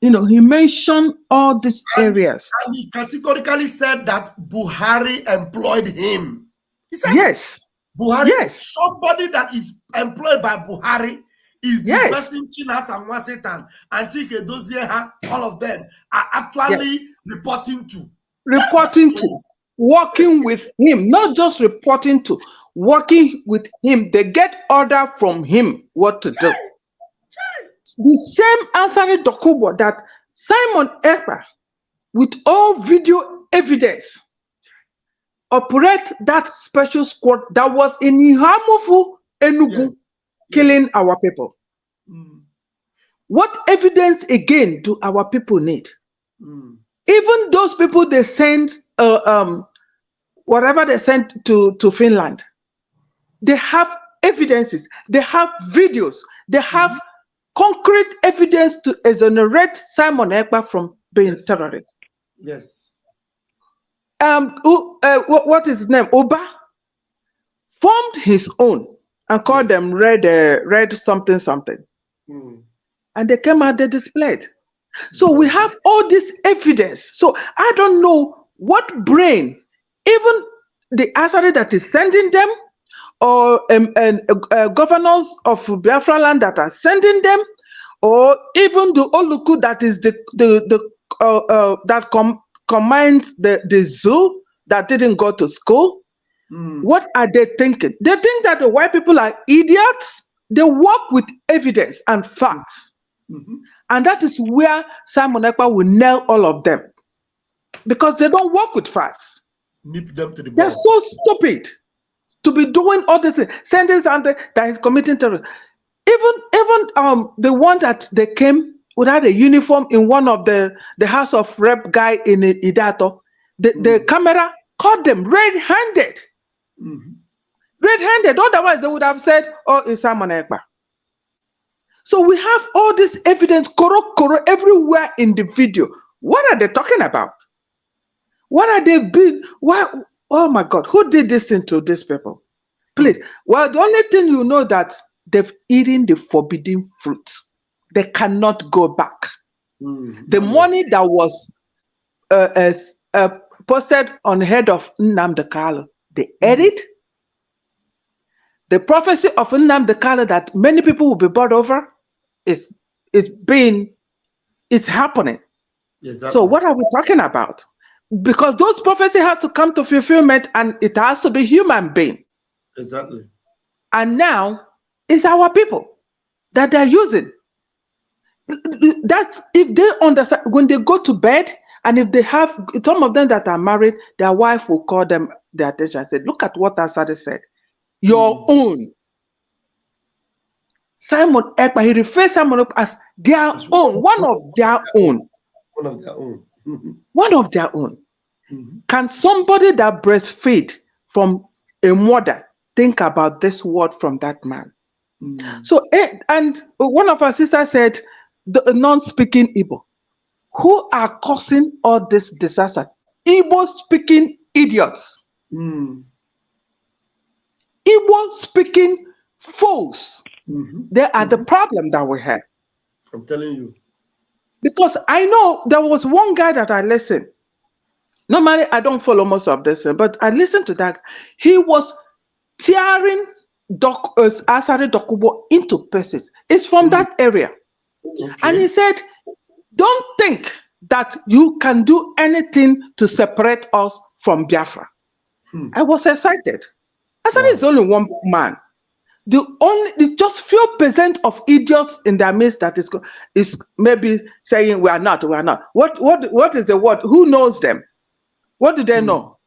he mentioned all these areas. And he categorically said that Buhari employed him. He said yes. Buhari, somebody that is employed by Buhari is the person Chinas and Wasetan and Chike Dozieha, all of them are actually reporting to. Working with him, not just reporting to, working with him. They get order from him what to do. The same Ansari Dokubo that Simon Ekpa, with all video evidence, operate that special squad that was in Ihamofu, Enugu, killing our people. What evidence again do our people need? Even those people they send, whatever they sent to Finland, they have evidences, they have videos, they have concrete evidence to exonerate Simon Ekpa from being terrorist. Yes. What is his name? Oba formed his own and called them red something. And they came out, they displayed. So we have all this evidence. So I don't know what brain, even the Asari that is sending them, or governors of Biafra land that are sending them, or even the Oluku that is commands the zoo that didn't go to school. What are they thinking? They think that the white people are idiots. They work with evidence and facts. And that is where Simon Ekpa will nail all of them. Because they don't work with facts. Nip them to the ball. They're so stupid to be doing all this, sending something that is committing terrorism. Even the one that they came without a uniform in one of the House of Rep guy in Idato, the camera caught them red-handed. Red-handed. Otherwise, they would have said, oh, it's Simon Ekpa. So we have all this evidence, koro everywhere in the video. What are they talking about? What are they being? Why? Oh my God, who did this thing to these people? Please. Well, the only thing you know that they've eaten the forbidden fruit. They cannot go back. The money that was posted on the head of Nnamdi Kanu, they ate it. The prophecy of Nnamdi Kanu that many people will be bought over is happening. Exactly. So what are we talking about? Because those prophecies have to come to fulfillment, and it has to be human being. Exactly. And now it's our people that they're using. That's if they understand when they go to bed, and if they have some of them that are married, their wife will call them their attention and say, look at what Asade said. Your own. Simon Ekpa, he refers Simon Ekpa as their own, one of their own. One of their own. One of their own. Can somebody that breastfeed from a mother think about this word from that man? So, and one of our sisters said, the non-speaking Igbo, who are causing all this disaster? Igbo-speaking idiots. Igbo-speaking fools. They are the problem that we have. I'm telling you. Because I know there was one guy that I listened. Normally, I don't follow most of this, but I listened to that. He was tearing Asari Dokubo into pieces. It's from that area. And he said, don't think that you can do anything to separate us from Biafra. I was excited. Asari is only one man. It's just few percent of idiots in their midst that is maybe saying we are not. What is the word? Who knows them? What do they know?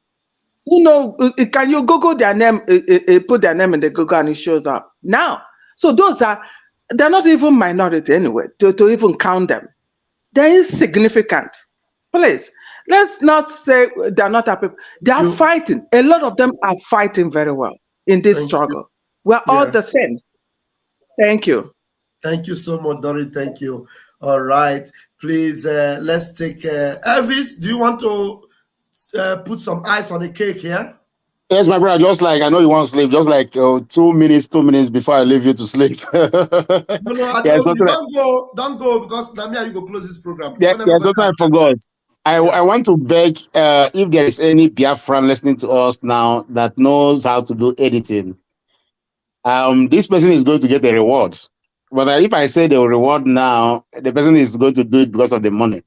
Who know? Can you Google their name? Put their name in the Google and it shows up now. So they're not even minority anyway. To even count them, they're insignificant. Please, let's not say they're not a people. They are fighting. A lot of them are fighting very well in this struggle. We're all the same. Thank you. Thank you so much, Dory. Thank you. All right. Please, let's take Elvis, do you want to put some ice on the cake here? Yes, my brother, just like I know you want to sleep, just like 2 minutes before I leave you to sleep. No, don't go because Namia, you go close this program. Yes, that's what I forgot. I want to beg if there is any Biafran listening to us now that knows how to do editing. This person is going to get a reward. But if I say the reward now, the person is going to do it because of the money.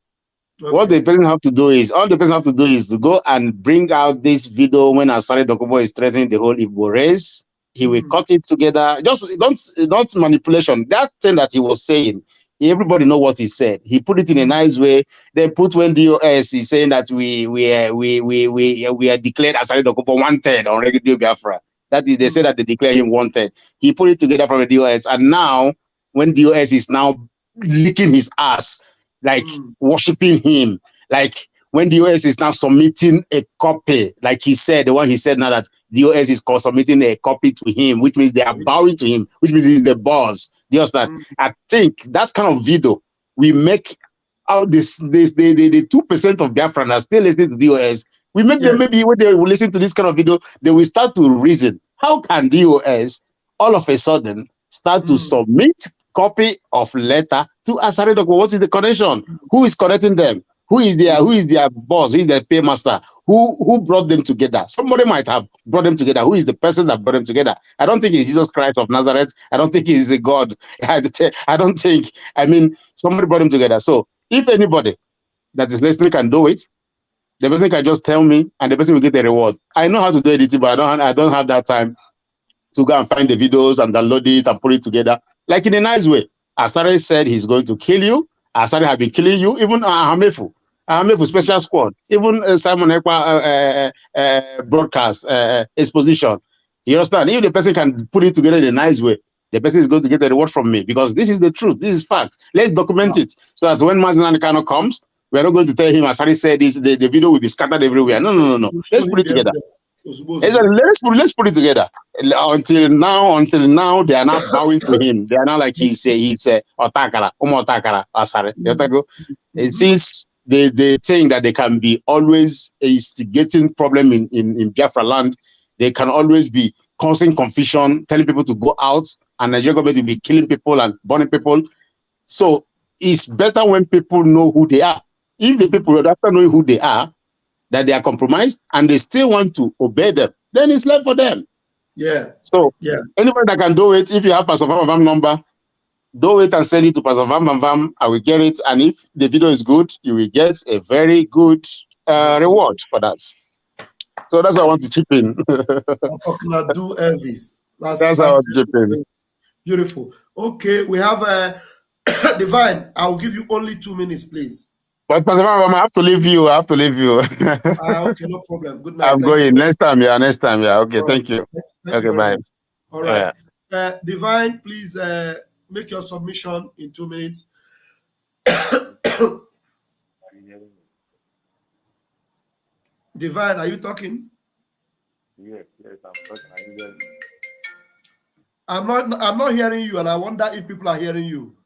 Okay. What the person have to do is, to go and bring out this video when Asari Dokubo is threatening the whole Igbo race. He will cut it together. Just don't manipulation. That thing that he was saying, everybody know what he said. He put it in a nice way. Then put when DOS is saying that we are declared Asari Dokubo wanted on Radio Biafra. That is, they say that they declare him wanted. He put it together from the DOS, and now when DOS is now licking his ass, like worshiping him, like when DOS is now submitting a copy, like he said, the one he said now that DOS is submitting a copy to him, which means they are bowing to him, which means he's the boss. Do you understand? I think that kind of video we make out the 2% of Biafran are still listening to DOS. We make them, maybe when they will listen to this kind of video, they will start to reason. How can DOS all of a sudden start to submit copy of letter to Asari Dokubo? What is the connection? Who is connecting them? Who is their boss? Who is their paymaster? Who brought them together? Somebody might have brought them together. Who is the person that brought them together? I don't think it's Jesus Christ of Nazareth. I don't think he's a God. I don't think, somebody brought them together. So if anybody that is listening can do it, the person can just tell me and the person will get a reward. I know how to do editing, but I don't have that time to go and find the videos and download it and put it together. Like in a nice way. Asari said he's going to kill you. Asari have been killing you. Even Ahamefu Special Squad. Even Simon Ekpa broadcast exposition. You understand? If the person can put it together in a nice way, the person is going to get a reward from me because this is the truth. This is fact. Let's document it so that when Mazen Kano comes, we're not going to tell him, Asari said this, the video will be scattered everywhere. No. Let's put it together. Let's put it together. Until now, they are not bowing to him. They are not like he's Otakara, Otakara, Asari. It seems they think that they can be always instigating problem in Biafra land. They can always be causing confusion, telling people to go out, and Nigeria government will be killing people and burning people. So it's better when people know who they are. If the people, after knowing who they are, that they are compromised and they still want to obey them, then it's left for them. Yeah. So anybody that can do it, if you have Pastor Vam number, do it and send it to Pastor Vam. I will get it. And if the video is good, you will get a very good reward for that. So that's how I want to chip in. Do Elvis. That's how I want to chip in. Beautiful. Okay, we have Divine. I'll give you only 2 minutes, please. But Pastor Vam, I have to leave you. Okay, no problem. Good night. I'm going. Next time. Okay, thank you. Thank you bye. All right. Divine, please make your submission in 2 minutes. Divine, are you talking? Yes, I'm talking. Are you hearing me? I'm not hearing you, and I wonder if people are hearing you.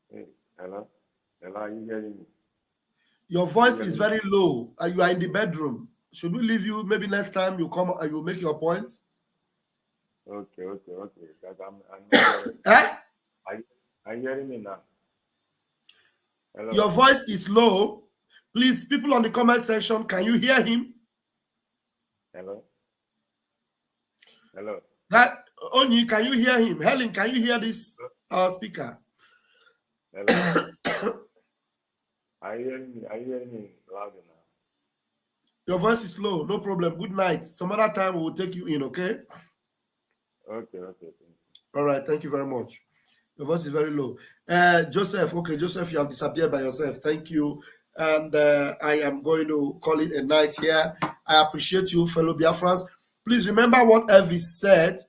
Hey, hello, are you hearing me? Your voice is very low. You are in the bedroom. Should we leave you? Maybe next time you come and you make your point. Okay. Because I'm Eh? Are you hearing me now? Hello? Your voice is low. Please, people on the comment section, can you hear him? Hello. That Onyi, can you hear him? Helen, can you hear this speaker? Hello. Are you hearing me loud enough? Your voice is low. No problem. Good night. Some other time we will take you in, okay? Okay. All right. Thank you very much. Your voice is very low. Joseph, okay, Joseph, you have disappeared by yourself. Thank you. And I am going to call it a night here. I appreciate you, fellow Biafrans. Please remember what Elvis said.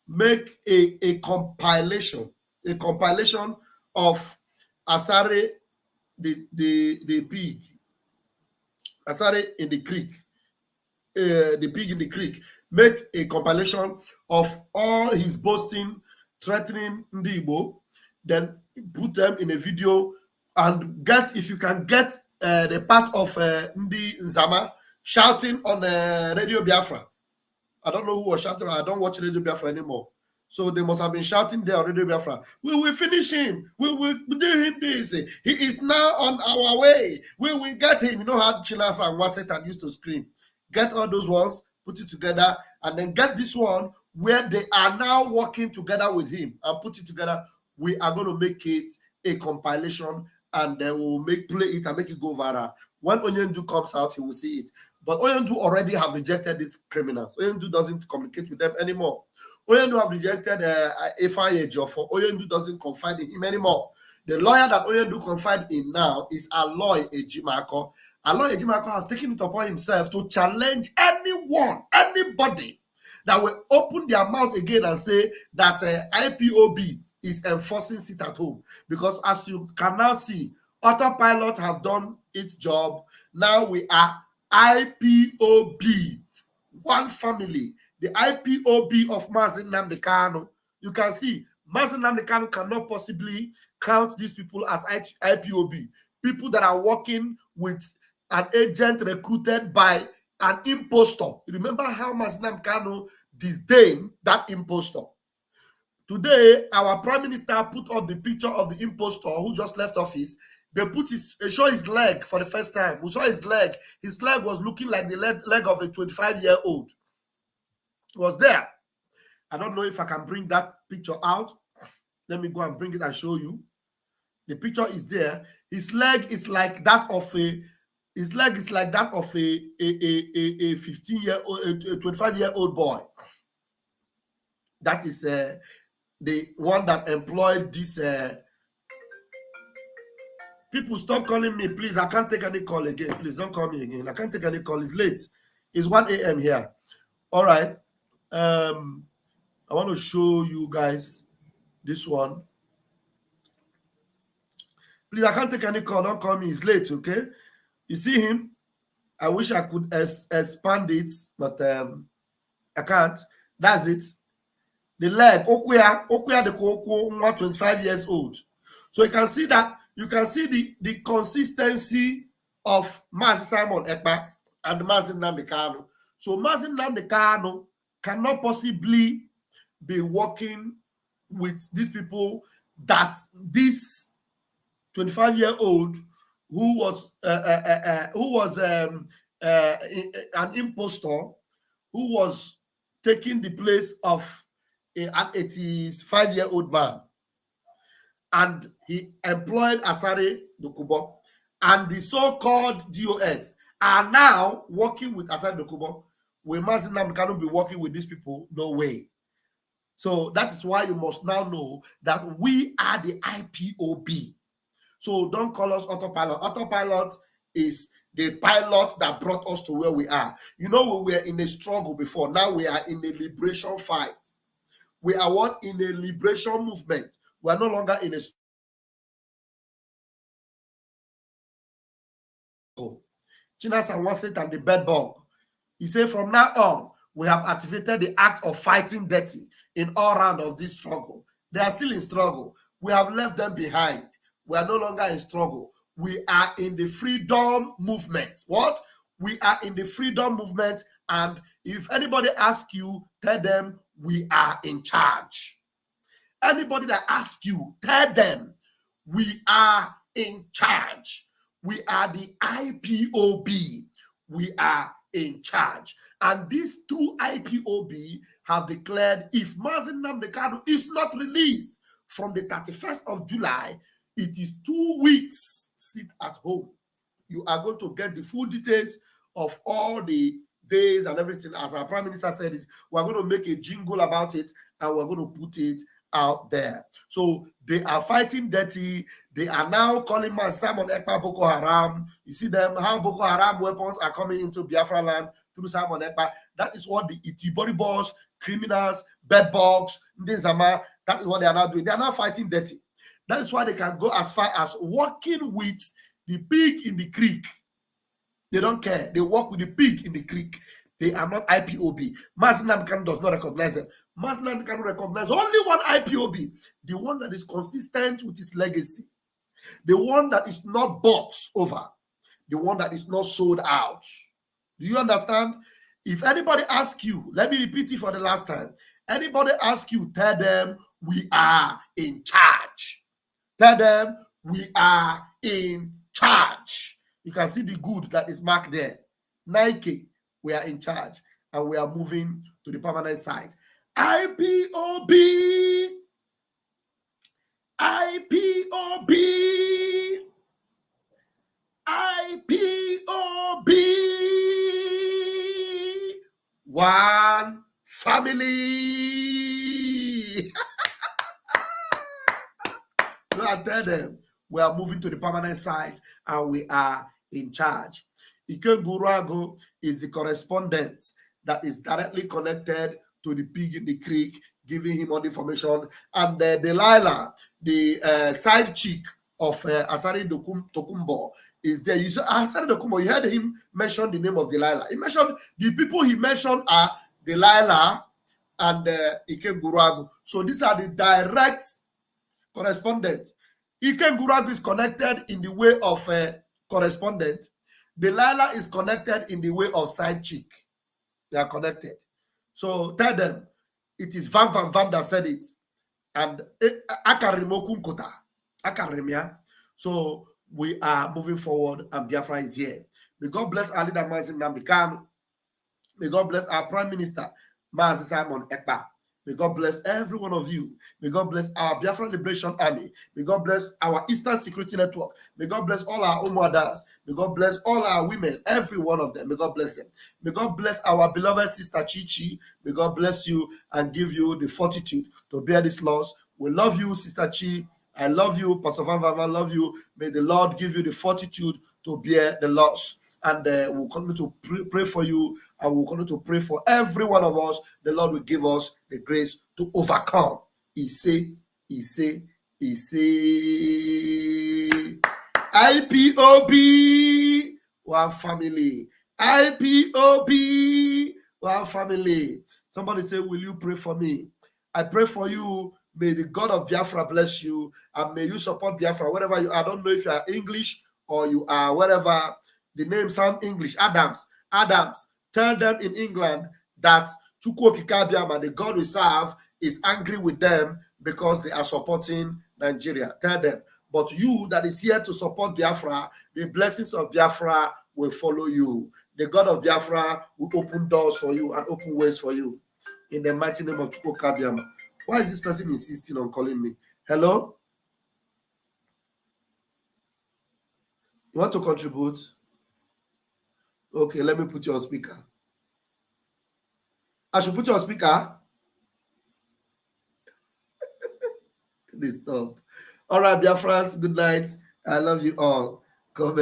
Make a compilation of Asare, the pig. Asare in the creek. The pig in the creek. Make a compilation of all his boasting, threatening Ndi Igbo, then put them in a video and if you can get the part of Ndi Zama shouting on Radio Biafra. I don't know who was shouting. I don't watch Radio Biafra anymore. So they must have been shouting there on Radio Biafra. We will finish him. We will do him this. He is now on our way. We will get him. You know how Chilas and Wasetan used to scream. Get all those ones, put it together, and then get this one where they are now working together with him and put it together. We are going to make it a compilation, and then we'll play it and make it go viral. When Onyendu comes out, he will see it. But Onyendu already have rejected these criminals. Onyendu doesn't communicate with them anymore. Onyendu have rejected Ifeanyi Ejiofor. Onyendu doesn't confide in him anymore. The lawyer that Onyendu confide in now is Aloy Ejimako. Aloy Ejimako has taken it upon himself to challenge anybody that will open their mouth again and say that IPOB is enforcing sit at home. Because as you can now see, Autopilot have done its job. Now we are IPOB, one family. The IPOB of Mazi Nnamdi Kanu. You can see Mazi Nnamdi Kanu cannot possibly count these people as IPOB. People that are working with an agent recruited by an impostor. Remember how Mazi Nnamdi Kanu disdained that impostor. Today, our Prime Minister put up the picture of the impostor who just left office. They show his leg for the first time. We saw his leg. His leg was looking like the leg of a 25-year-old. It was there. I don't know if I can bring that picture out. Let me go and bring it and show you. The picture is there. His leg is like that of a 15-year-old, a 25-year-old boy. That is the one that employed this. People, stop calling me, please. I can't take any call again. Please don't call me again. I can't take any call. It's late. It's 1 a.m. here. All right. I want to show you guys this one. Please, I can't take any call. Don't call me. It's late, okay? You see him? I wish I could expand it, but I can't. That's it. The leg, Okuya the Koko, 25 years old. So you can see that, you can see the consistency of Mazi Simon Ekpa and Mazi Nnamdi Kanu. So Mazi Nnamdi Kanu cannot possibly be working with these people that this 25-year-old who was an impostor, who was taking the place of an 85-year-old man, and he employed Asare Dokubo, and the so-called DOS are now working with Asare Dokubo. Will Mazi Nnamdi Kanu be working with these people? No way. So that is why you must now know that we are the IPOB. So don't call us autopilot. Autopilot is the pilot that brought us to where we are. You know, we were in a struggle before. Now we are in a liberation fight. We are what? In a liberation movement. We are no longer in a Chinasan wants it and the bedbug. He said, from now on, we have activated the act of fighting dirty in all round of this struggle. They are still in struggle. We have left them behind. We are no longer in struggle. We are in the freedom movement. What? We are in the freedom movement. And if anybody asks you, tell them we are in charge. Anybody that asks you, tell them we are in charge. We are the IPOB. We are in charge. And these two IPOB have declared if Mazen Nnamdi Kanu is not released from the 31st of July, it is 2 weeks. Sit at home. You are going to get the full details of all the days and everything. As our Prime Minister said it, we're going to make a jingle about it and we're going to put it out there. So they are fighting dirty. They are now calling man Simon Ekpa Boko Haram. You see them, how Boko Haram weapons are coming into Biafra land through Simon Ekpa. That is what the Itibori criminals, bedbugs, Ndezama, that is what they are now doing. They are now fighting dirty. That is why they can go as far as working with the pig in the creek. They don't care. They work with the pig in the creek. They are not IPOB. Mazen Nnamdi Kanu does not recognize them. Mazen Nnamdi Kanu recognizes only one IPOB, the one that is consistent with his legacy, the one that is not bought over, the one that is not sold out. Do you understand? If anybody asks you, let me repeat it for the last time. Anybody asks you, tell them we are in charge. Tell them we are in charge. You can see the good that is marked there. Nike, we are in charge, and we are moving to the permanent site. IPOB, IPOB, IPOB, one family. So I tell them we are moving to the permanent site and we are in charge. ENCOURAGMENT is the correspondent that is directly connected to the pig in the creek, giving him all the information. And Delilah, the side chick of Asari Tokumbo, is there. You said Asari Tokumbo, you heard him mention the name of Delilah. He mentioned the people he mentioned are Delilah and ENCOURAGMENT. So these are the direct correspondent. ENCOURAGMENT is connected in the way of correspondent. Delilah is connected in the way of side chick. They are connected. So tell them it is Van that said it. And Akarimokun Kota. Akarimia. So we are moving forward and Biafra is here. May God bless our leader, Mazen Nnamdi Kanu. May God bless our Prime Minister, Mazi Simon Ekpa. May God bless every one of you. May God bless our Biafra Liberation Army. May God bless our Eastern Security Network. May God bless all our Umuadas. May God bless all our women, every one of them. May God bless them. May God bless our beloved sister Chichi. May God bless you and give you the fortitude to bear this loss. We love you, Sister Chi. I love you, Pastor Van Van. I love you. May the Lord give you the fortitude to bear the loss. And we'll continue to pray for you, and we'll continue to pray for every one of us. The Lord will give us the grace to overcome. He say, IPOB, one family. IPOB, one family. Somebody say, will you pray for me? I pray for you. May the God of Biafra bless you, and may you support Biafra wherever you are. I don't know if you are English or you are wherever. The name sound English. Adams. Tell them in England that Chukwokikabiama, the God we serve, is angry with them because they are supporting Nigeria. Tell them. But you that is here to support Biafra, the blessings of Biafra will follow you. The God of Biafra will open doors for you and open ways for you. In the mighty name of Chukwokikabiama. Why is this person insisting on calling me? Hello? You want to contribute? Okay, let me put you on speaker. I should put you on speaker? This stop. All right, Biafrans, good night. I love you all. Come